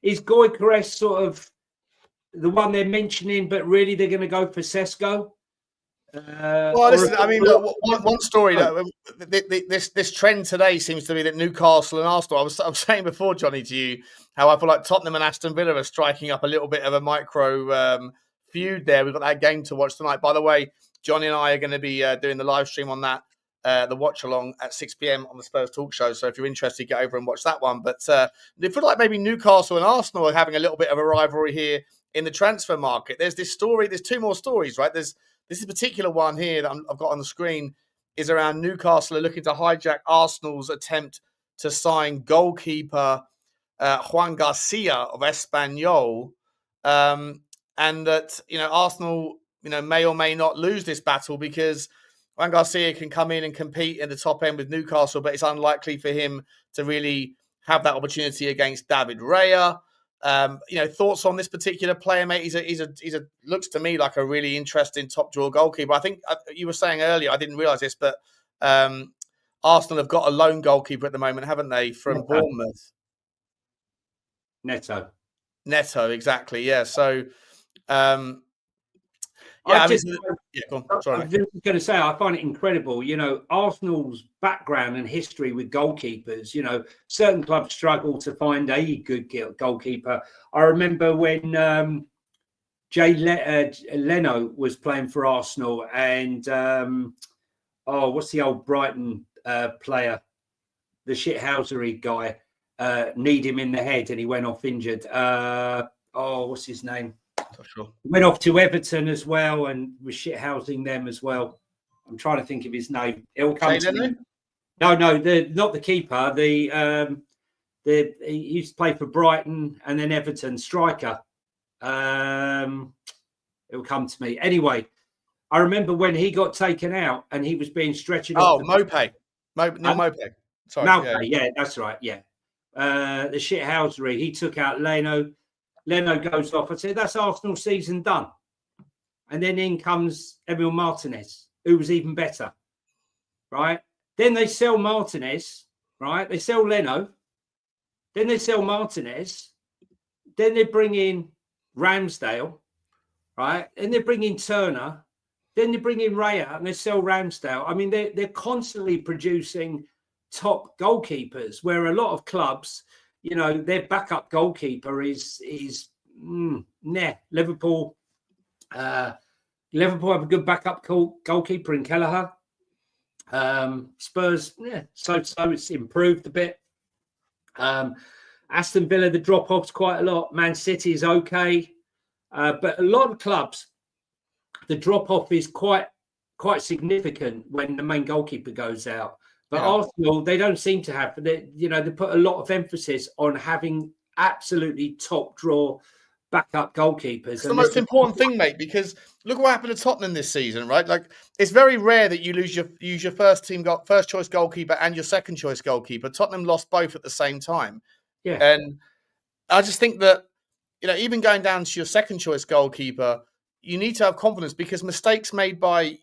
is Gyökeres sort of the one they're mentioning, but really they're going to go for Sesko? Well, listen, I mean, look, one story. This trend today seems to be that Newcastle and Arsenal. I was saying before, Johnny, to you, how I feel like Tottenham and Aston Villa are striking up a little bit of a micro feud there. We've got that game to watch tonight. By the way, Johnny and I are going to be doing the live stream on that, the watch along at 6 p.m. on the Spurs Talk Show. So if you're interested, get over and watch that one. But it feels like maybe Newcastle and Arsenal are having a little bit of a rivalry here in the transfer market. There's this story. There's two more stories, right? This particular one here that I've got on the screen is around Newcastle are looking to hijack Arsenal's attempt to sign goalkeeper Juan Garcia of Espanyol, and that Arsenal may or may not lose this battle because Juan Garcia can come in and compete in the top end with Newcastle, but it's unlikely for him to really have that opportunity against David Raya. Thoughts on this particular player, mate? He's a looks to me like a really interesting top drawer goalkeeper. I think you were saying earlier, I didn't realise this, but Arsenal have got a lone goalkeeper at the moment, haven't they, from Bournemouth? Neto, exactly. Yeah. So, go on. Sorry, I was going to say, I find it incredible. Arsenal's background and history with goalkeepers. Certain clubs struggle to find a good goalkeeper. I remember when Jay Leno was playing for Arsenal, and what's the old Brighton player, the shithousery guy, kneed him in the head, and he went off injured. What's his name? Not sure. Went off to Everton as well and was shithousing them as well. I'm trying to think of his name. It'll come to me. No, not the keeper. He used to play for Brighton and then Everton. Striker. It'll come to me. Anyway, I remember when he got taken out and he was being stretched. Mopé. Neil Mopé. Sorry. Mopé, yeah, that's right. Yeah. the shithousery. He took out Leno. Leno goes off. I said, that's Arsenal season done. And then in comes Emil Martinez, who was even better, right? Then they sell Martinez, right? They sell Leno. Then they sell Martinez. Then they bring in Ramsdale, right? Then they bring in Turner. Then they bring in Raya and they sell Ramsdale. I mean, they're constantly producing top goalkeepers, where a lot of clubs, you know, their backup goalkeeper is Liverpool. Liverpool have a good backup goalkeeper in Kelleher. Spurs, so it's improved a bit. Aston Villa, the drop-off's quite a lot. Man City is okay. But a lot of clubs, the drop-off is quite significant when the main goalkeeper goes out. But Arsenal, they don't seem to have. They put a lot of emphasis on having absolutely top-draw backup goalkeepers. It's the most important thing, mate, because look what happened to Tottenham this season, right? Like, it's very rare that you use your first choice goalkeeper and your second choice goalkeeper. Tottenham lost both at the same time. Yeah. And I just think that, you know, even going down to your second choice goalkeeper, you need to have confidence, because mistakes made by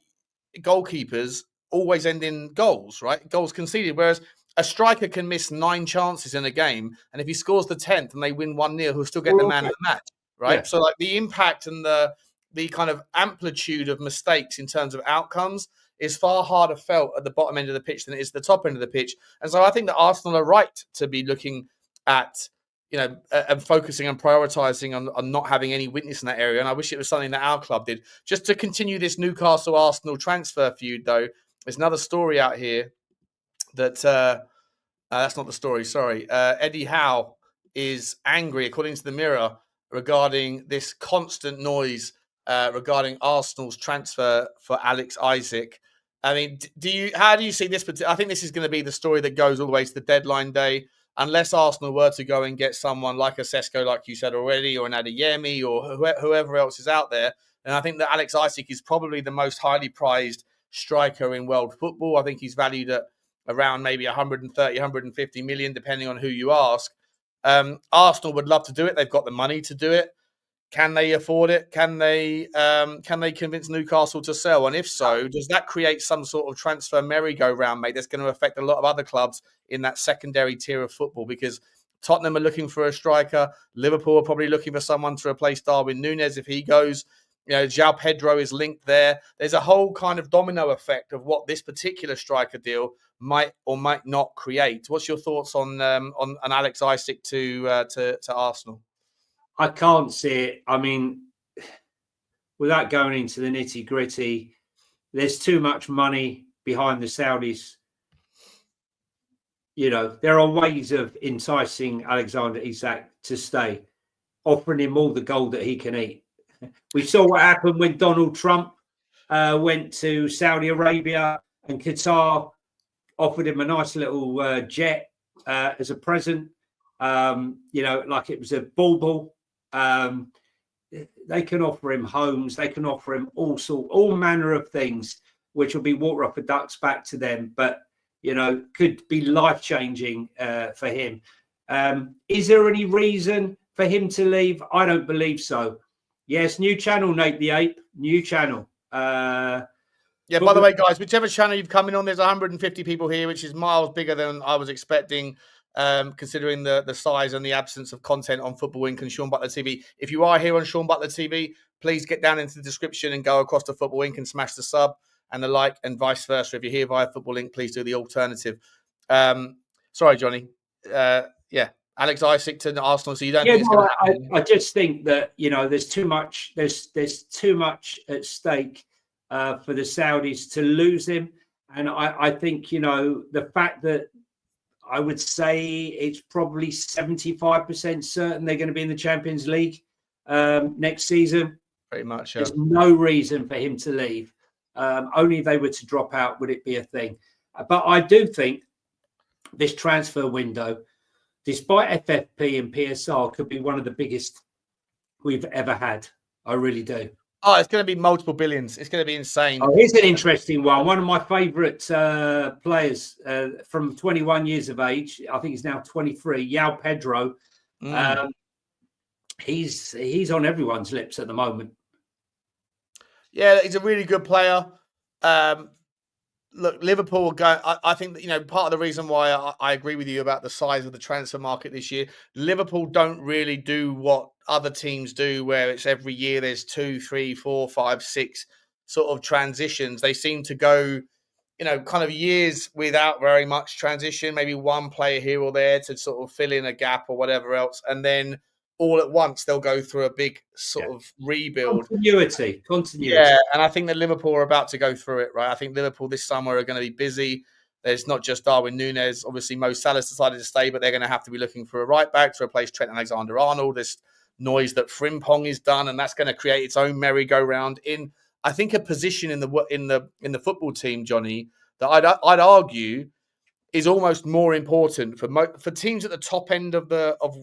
goalkeepers always end in goals, right? Goals conceded. Whereas a striker can miss 9 chances in a game, and if he scores the 10th and they win 1-0, he'll still get the man of the match, right? Yeah. So like the impact and the kind of amplitude of mistakes in terms of outcomes is far harder felt at the bottom end of the pitch than it is the top end of the pitch. And so I think that Arsenal are right to be looking at, you know, and focusing and prioritising on not having any weakness in that area. And I wish it was something that our club did. Just to continue this Newcastle-Arsenal transfer feud, though, there's another story out here that that's not the story, sorry. Eddie Howe is angry, according to the Mirror, regarding this constant noise regarding Arsenal's transfer for Alex Isak. I mean, how do you see this? I think this is going to be the story that goes all the way to the deadline day, unless Arsenal were to go and get someone like a Sesko, like you said already, or an Adeyemi, or whoever else is out there. And I think that Alex Isak is probably the most highly prized striker in world football. I think he's valued at around maybe 130, 150 million, depending on who you ask. Arsenal would love to do it. They've got the money to do it. Can they afford it? Can they convince Newcastle to sell? And if so, does that create some sort of transfer merry-go-round, mate, that's going to affect a lot of other clubs in that secondary tier of football? Because Tottenham are looking for a striker. Liverpool are probably looking for someone to replace Darwin Núñez if he goes. You know, Xiao Pedro is linked there. There's a whole kind of domino effect of what this particular striker deal might or might not create. What's your thoughts on Alex Isak to Arsenal? I can't see it. I mean, without going into the nitty gritty, there's too much money behind the Saudis. You know, there are ways of enticing Alexander Isak to stay, offering him all the gold that he can eat. We saw what happened when Donald Trump went to Saudi Arabia, and Qatar offered him a nice little jet as a present. You know, like it was a bauble. They can offer him homes. They can offer him all manner of things, which will be water off a duck's back to them. But you know, could be life changing for him. Is there any reason for him to leave? I don't believe so. Yes, new channel, Nate the Ape. New channel. Yeah, by the way, guys, whichever channel you've come in on, there's 150 people here, which is miles bigger than I was expecting, considering the size and the absence of content on Football Inc. and Sean Butler TV. If you are here on Sean Butler TV, please get down into the description and go across to Football Inc. and smash the sub and the like, and vice versa. If you're here via Football Inc., please do the alternative. Sorry, Johnny. Yeah. Alex Isak to Arsenal, so you don't think it's going to happen? I just think that, you know, there's too much at stake for the Saudis to lose him. And I think, you know, the fact that I would say it's probably 75% certain they're going to be in the Champions League next season. Pretty much, yeah. There's no reason for him to leave. Only if they were to drop out would it be a thing. But I do think this transfer window, despite FFP and PSR, could be one of the biggest we've ever had. I really do. Oh, it's going to be multiple billions. It's going to be insane. Oh, here's an interesting one. One of my favourite players from 21 years of age, I think he's now 23, Xiao Pedro. He's on everyone's lips at the moment. Yeah, he's a really good player. Look, Liverpool are going. I think that, part of the reason why I agree with you about the size of the transfer market this year, Liverpool don't really do what other teams do, where it's every year there's 2, 3, 4, 5, 6 sort of transitions. They seem to go, kind of years without very much transition, maybe one player here or there to sort of fill in a gap or whatever else, and then all at once they'll go through a big sort of rebuild. Continuity. Yeah, and I think that Liverpool are about to go through it, right? I think Liverpool this summer are going to be busy. There's not just Darwin Núñez. Obviously, Mo Salah's decided to stay, but they're going to have to be looking for a right back to replace Trent Alexander-Arnold. This noise that Frimpong is done, and that's going to create its own merry-go-round in, I think, a position in the football team, Johnny, that I'd argue is almost more important for teams at the top end of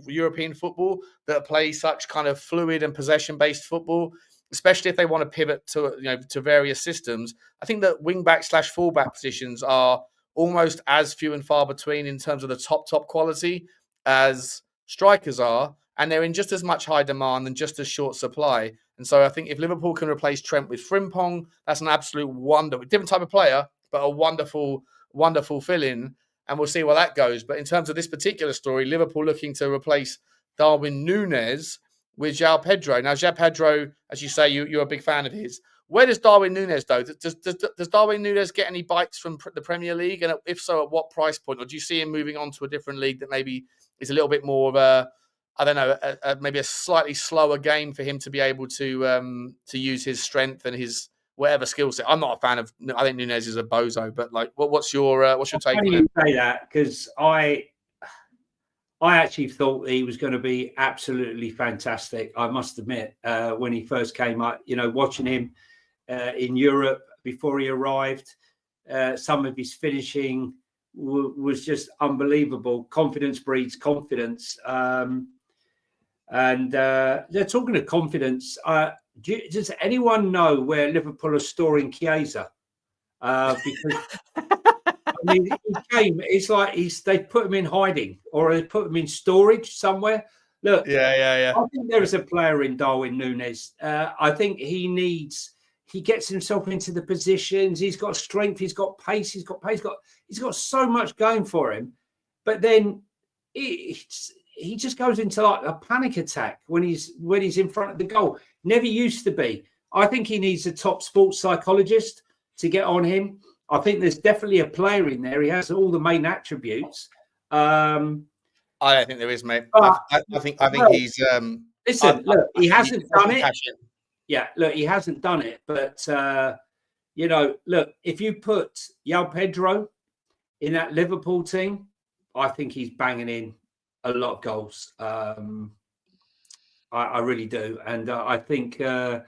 European football that play such kind of fluid and possession-based football, especially if they want to pivot to various systems. I think that wing-back / full-back positions are almost as few and far between in terms of the top quality as strikers are, and they're in just as much high demand and just as short supply. And so I think if Liverpool can replace Trent with Frimpong, that's an absolute wonder. Different type of player, but a wonderful fill-in, and we'll see where that goes. But in terms of this particular story, Liverpool looking to replace Darwin Núñez with Xiao Pedro. Now, Xiao Pedro, as you say, you're a big fan of his. Where does Darwin Núñez go? Does Darwin Núñez get any bites from the Premier League? And if so, at what price point? Or do you see him moving on to a different league that maybe is a little bit more of a, I don't know, maybe a slightly slower game for him to be able to use his strength and his whatever skill set? I'm not a fan of. I think Núñez is a bozo. But what's your take on it? You say that because I actually thought he was going to be absolutely fantastic. I must admit, when he first came up, watching him in Europe before he arrived, some of his finishing was just unbelievable. Confidence breeds confidence. And they're talking of confidence. Does anyone know where Liverpool are storing Chiesa? Because I mean, he came. It's like they put him in hiding, or they put him in storage somewhere. Look, yeah. I think there is a player in Darwin Núñez. I think he gets himself into the positions. He's got strength. He's got pace. He's got so much going for him. But then he just goes into like a panic attack when he's in front of the goal. Never used to be. I think he needs a top sports psychologist to get on him. I think there's definitely a player in there. He has all the main attributes. I don't think there is, mate. I think he's. Listen, look, he hasn't done it. Yeah, look, he hasn't done it. But look, if you put Xiao Pedro in that Liverpool team, I think he's banging in a lot of goals. I really do, and I think I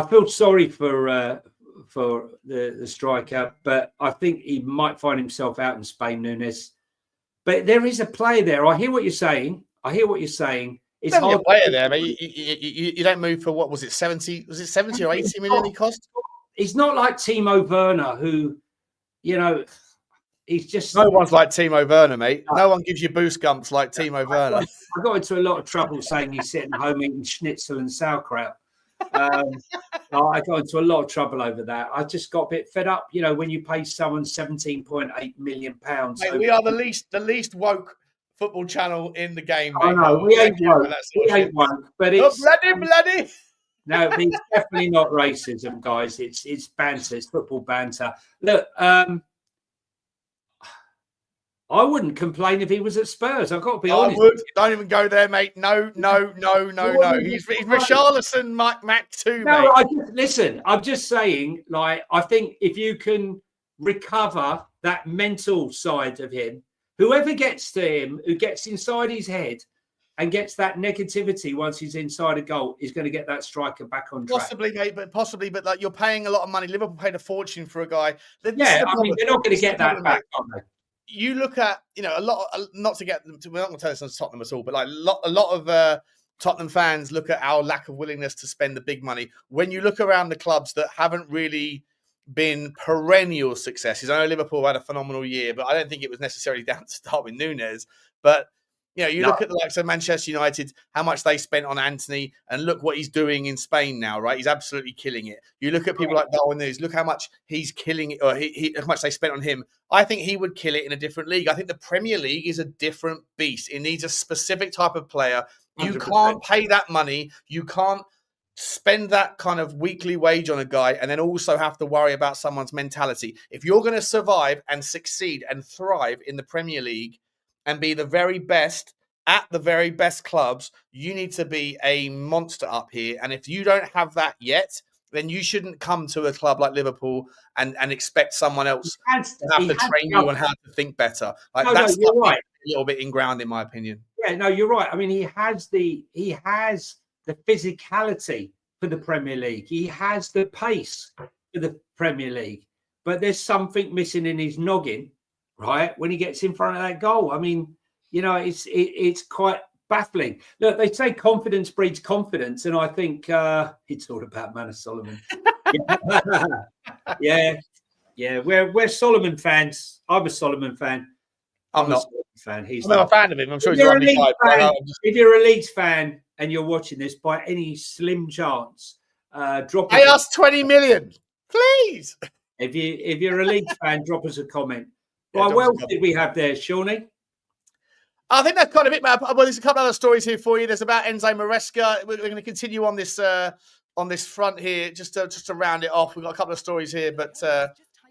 feel sorry for the striker, but I think he might find himself out in Spain, Núñez. But there is a player there. I hear what you're saying. It's hard. A player there, mate. You don't move for what was it? 70? Was it 70 or 80 million he cost? He's not like Timo Werner, who, he's just. No one's like Timo Werner, mate. No one gives you boost gumps like Timo Werner. I got into a lot of trouble saying he's sitting at home eating schnitzel and sauerkraut. I got into a lot of trouble over that. I just got a bit fed up, when you pay someone £17.8 million. Mate, we are the least woke football channel in the game. I know, we ain't woke, but it's bloody. No, it's definitely not racism, guys. It's banter, it's football banter. Look, I wouldn't complain if he was at Spurs. I've got to be honest. Don't even go there, mate. No. He's Richarlison, Mac too, no, mate. Listen, I'm just saying, I think if you can recover that mental side of him, whoever gets to him, who gets inside his head and gets that negativity once he's inside a goal, is going to get that striker back on track. Possibly, mate, but you're paying a lot of money. Liverpool paid a fortune for a guy. They're not going to get that back, are they? You look at, a lot. Not to get them. We're not going to tell this on Tottenham at all, but a lot of Tottenham fans look at our lack of willingness to spend the big money. When you look around the clubs that haven't really been perennial successes, I know Liverpool had a phenomenal year, but I don't think it was necessarily down to Darwin Núñez. But you look at the likes of Manchester United, how much they spent on Anthony, and look what he's doing in Spain now, right? He's absolutely killing it. You look at people like Darwin Núñez, look how much he's killing it, or how much they spent on him. I think he would kill it in a different league. I think the Premier League is a different beast. It needs a specific type of player. You 100%. can't pay that money. You can't spend that kind of weekly wage on a guy and then also have to worry about someone's mentality. If you're going to survive and succeed and thrive in the Premier League and be the very best at the very best clubs, you need to be a monster up here. And if you don't have that yet, then you shouldn't come to a club like Liverpool and expect someone else to have to train you on how to think better. That's you're right. A little bit inground, in my opinion. Yeah, no, you're right. I mean, he has the physicality for the Premier League. He has the pace for the Premier League. But there's something missing in his noggin, right? When he gets in front of that goal. I mean, it's quite baffling. Look, they say confidence breeds confidence, and I think it's all about Manor Solomon. yeah. We're Solomon fans. I'm a Solomon fan. I'm not a fan. I'm not a fan of him. I'm sure if he's a you're, lovely guy. If you're a Leeds fan and you're watching this, by any slim chance, drop. Pay us 20 million, please. If you're a Leeds fan, drop us a comment. Yeah, What else did we have there, Shawnee? I think that's kind of it, man. Well, there's a couple other stories here for you. There's about Enzo Maresca. We're going to continue on this front here, just to round it off. We've got a couple of stories here, but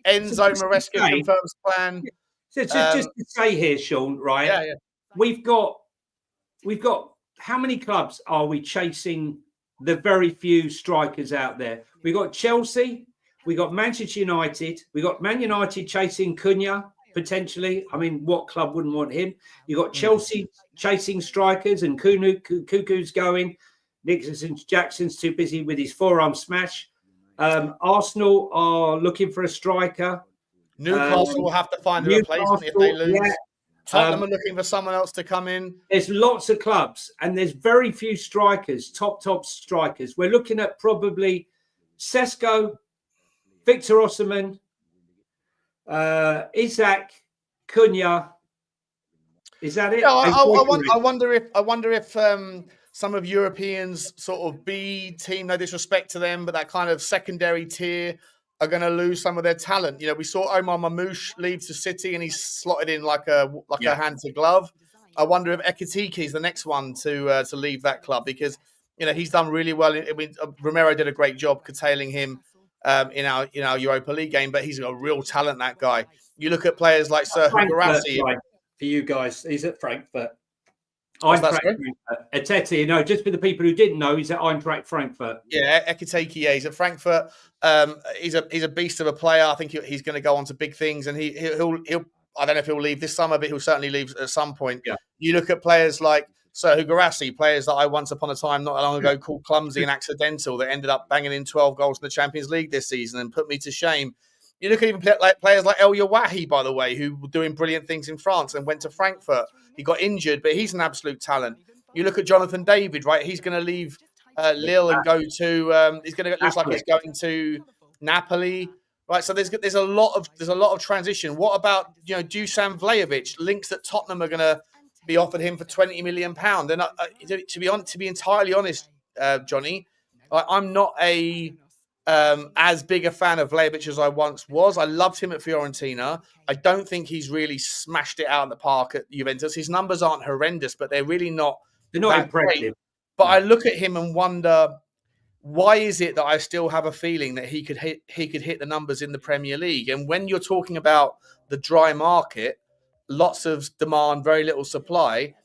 Enzo Maresca confirms plan. So just to say here, Sean, right? Yeah. We've got how many clubs are we chasing the very few strikers out there? We got Chelsea, we got Manchester United, we got Man United chasing Cunha potentially. I mean, what club wouldn't want him? You got Chelsea chasing strikers, and Cuckoo's going. Nicholas Jackson's too busy with his forearm smash. Arsenal are looking for a striker. Newcastle will have to find a replacement if they lose. Yeah. Tottenham are looking for someone else to come in. There's lots of clubs, and there's very few strikers, top strikers. We're looking at probably Sesko, Victor Osimhen, Isak, Cunha. Is that it? Yeah, I wonder if some of Europeans sort of B team, no disrespect to them, but that kind of secondary tier are going to lose some of their talent. We saw Omar Mamouche leave to City, and he's slotted in like a hand to glove. I wonder if Ekitike is the next one to leave that club, because he's done really well. I mean, Romero did a great job curtailing him in our Europa League game, but he's got a real talent. That guy. You look at players like Sir Guirassy. For you guys, he's at Frankfurt. Etete, just for the people who didn't know, he's at Eintracht Frankfurt. Yeah, Ekitike, he's at Frankfurt. He's a beast of a player. I think he's going to go on to big things, and he'll. I don't know if he'll leave this summer, but he'll certainly leave at some point. Yeah. You look at players like Sir Guirassy, players that I once upon a time, not long ago, called clumsy and accidental, that ended up banging in 12 goals in the Champions League this season and put me to shame. You look at even players like El Yawahi, by the way, who were doing brilliant things in France and went to Frankfurt. He got injured, but he's an absolute talent. You look at Jonathan David, right? He's going to leave Lille and go to. He's going to looks like he's going to Napoli, right? So there's a lot of transition. What about Dusan Vlahovic? Links that Tottenham are going to be offered him for £20 million. And to be entirely honest, Johnny, I'm not as big a fan of Vlahovic as I once was. I loved him at Fiorentina. I don't think he's really smashed it out of the park at Juventus. His numbers aren't horrendous, but they're really not. They're not impressive. Great. But I look at him and wonder, why is it that I still have a feeling that he could hit the numbers in the Premier League? And when you're talking about the dry market, lots of demand, very little supply.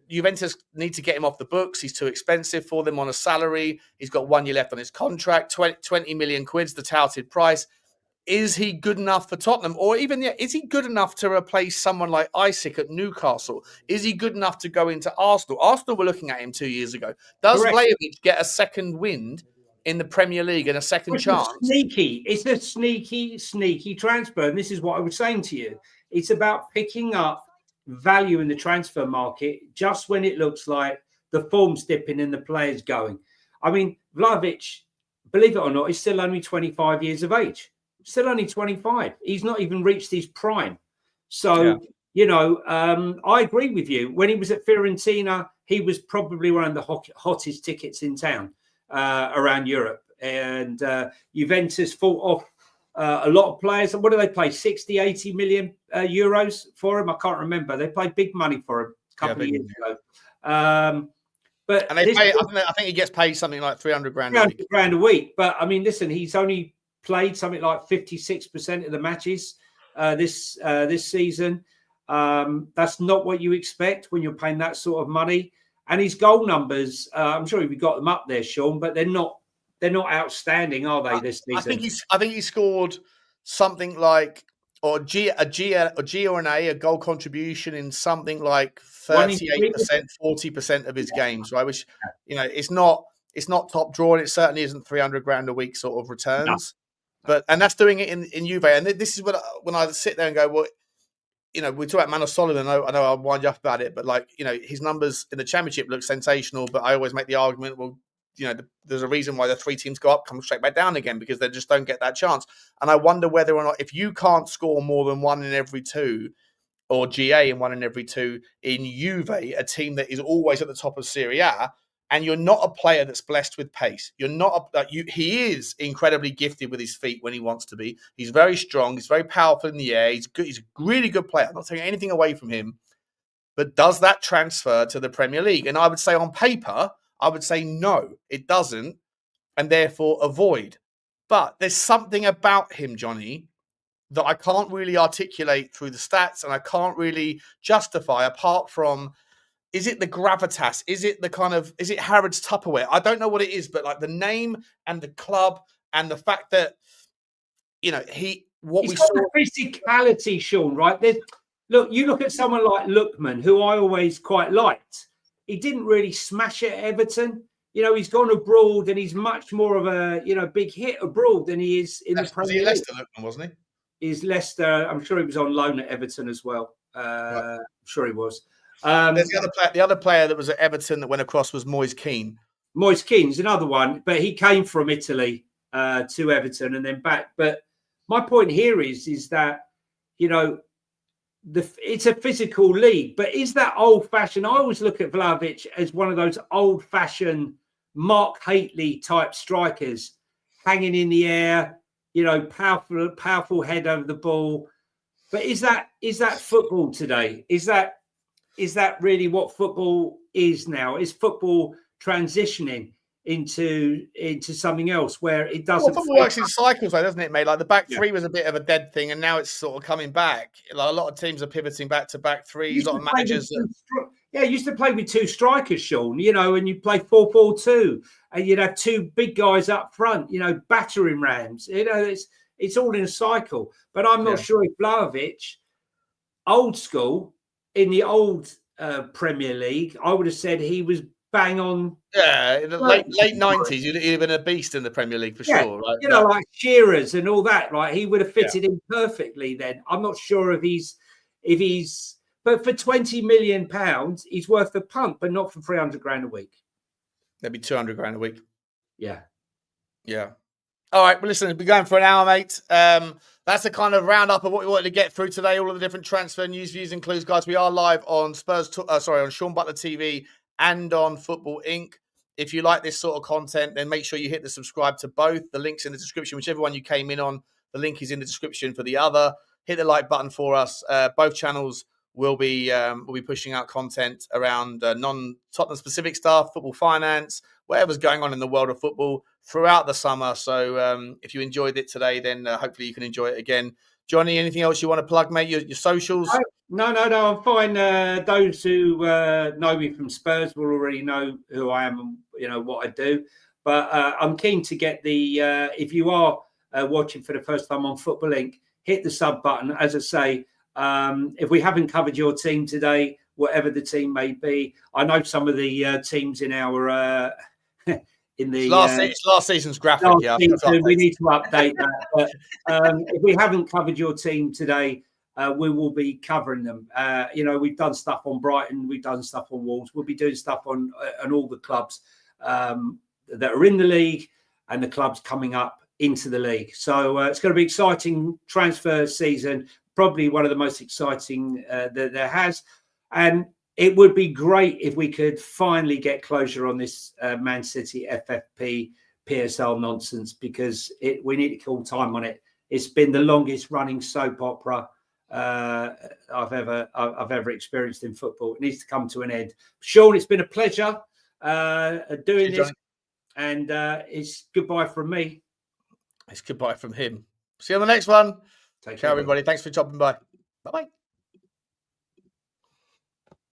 Juventus need to get him off the books. He's too expensive for them on a salary. He's got 1 year left on his contract. 20 million quid's the touted price. Is he good enough for Tottenham? Or even, is he good enough to replace someone like Isak at Newcastle? Is he good enough to go into Arsenal? Arsenal were looking at him 2 years ago. Does Vlahovic get a second wind in the Premier League and a second chance? It's a sneaky transfer. And this is what I was saying to you. It's about picking up value in the transfer market just when it looks like the form's dipping and the players going. I mean, Vlahovic, believe it or not, is still only 25 years of age. Still only 25. He's not even reached his prime. So, I agree with you. When he was at Fiorentina, he was probably one of the hottest tickets in town around Europe. And Juventus fought off a lot of players. What do they play? 60, 80 million euros for him? I can't remember. They paid big money for him a couple of years ago. But and I think he gets paid something like 300 grand a week. But I mean, listen, he's only played something like 56% of the matches this season. That's not what you expect when you're paying that sort of money. And his goal numbers, I'm sure we got them up there, Sean, but they're not outstanding, are they, this season? I think he scored something like a G or an A, a goal contribution in something like 38%, 40% of his games, right? Which, it's not top draw, and it certainly isn't 300 grand a week sort of returns. No. And that's doing it in Juve. And this is when I sit there and go, well, we talk about Manos Solomon. I know I'll wind you up about it, but his numbers in the Championship look sensational. But I always make the argument, well, there's a reason why the three teams go up, come straight back down again, because they just don't get that chance. And I wonder whether or not, if you can't score more than 1 in every 2, or GA in 1 in every 2 in Juve, a team that is always at the top of Serie A, and you're not a player that's blessed with pace. You're not. He is incredibly gifted with his feet when he wants to be. He's very strong. He's very powerful in the air. He's good. He's a really good player. I'm not taking anything away from him. But does that transfer to the Premier League? And I would say on paper, I would say no, it doesn't, and therefore avoid. But there's something about him, Jonny, that I can't really articulate through the stats, and I can't really justify apart from, is it the gravitas? Is it Harrods Tupperware? I don't know what it is, but the name and the club and the fact that, he's got the physicality, Sean, right? You look at someone like Lookman, who I always quite liked. He didn't really smash it at Everton. He's gone abroad and he's much more of a, big hit abroad than he is in the Premier League. Leicester, Lookman, wasn't he? He's Leicester. I'm sure he was on loan at Everton as well. Right. I'm sure he was. There's the other player that was at Everton that went across was Moise Kean. Moise Keane's another one, but he came from Italy to Everton and then back. But my point here is that, it's a physical league, but is that old-fashioned? I always look at Vlahovic as one of those old-fashioned Mark Haitley type strikers, hanging in the air, powerful head over the ball. But is that football today? Is that really what football is now? Is football transitioning into something else where it doesn't? Well, football works in cycles, though, doesn't it, mate? Like the back three was a bit of a dead thing, and now it's sort of coming back. Like a lot of teams are pivoting back to back threes. A lot of managers. Used to play with 2 strikers, Sean. And you play 4-4-2, and you'd have 2 big guys up front. Battering rams. It's all in a cycle. But I'm not sure if Vlahovic, old school in the old Premier League, I would have said he was bang on. Yeah, in the late 90s, he'd have been a beast in the Premier League for sure. Right? Like Shearers and all that, right? He would have fitted in perfectly then. I'm not sure if he's, but for £20 million, he's worth the punt, but not for 300 grand a week. That'd be 200 grand a week. Yeah. Yeah. All right, well, listen, we've been going for an hour, mate. That's a kind of roundup of what we wanted to get through today. All of the different transfer news, views, and clues, guys. We are live on on Sean Butler TV and on Football Inc. If you like this sort of content, then make sure you hit the subscribe to both. The link's in the description. Whichever one you came in on, the link is in the description for the other. Hit the like button for us. Both channels will be pushing out content around non-Tottenham specific stuff, football finance, whatever's going on in the world of football throughout the summer. So if you enjoyed it today, then hopefully you can enjoy it again. Jonny, anything else you want to plug, mate? Your socials? No, I'm fine. Those who know me from Spurs will already know who I am and what I do. But I'm keen to get the if you are watching for the first time on Football Inc., hit the sub button. As I say, if we haven't covered your team today, whatever the team may be, I know some of the teams in our in the last season's graphic. We need to update that. But if we haven't covered your team today, we will be covering them. You know, we've done stuff on Brighton, we've done stuff on Wolves. We'll be doing stuff on all the clubs that are in the league and the clubs coming up into the league. So it's going to be exciting transfer season, probably one of the most exciting that there has. And it would be great if we could finally get closure on this Man City FFP PSL nonsense, because we need to call time on it. It's been the longest running soap opera I've ever experienced in football. It needs to come to an end. Sean, it's been a pleasure doing this, and it's goodbye from me. It's goodbye from him. See you on the next one. Take care, everybody. Thanks for dropping by. Bye-bye.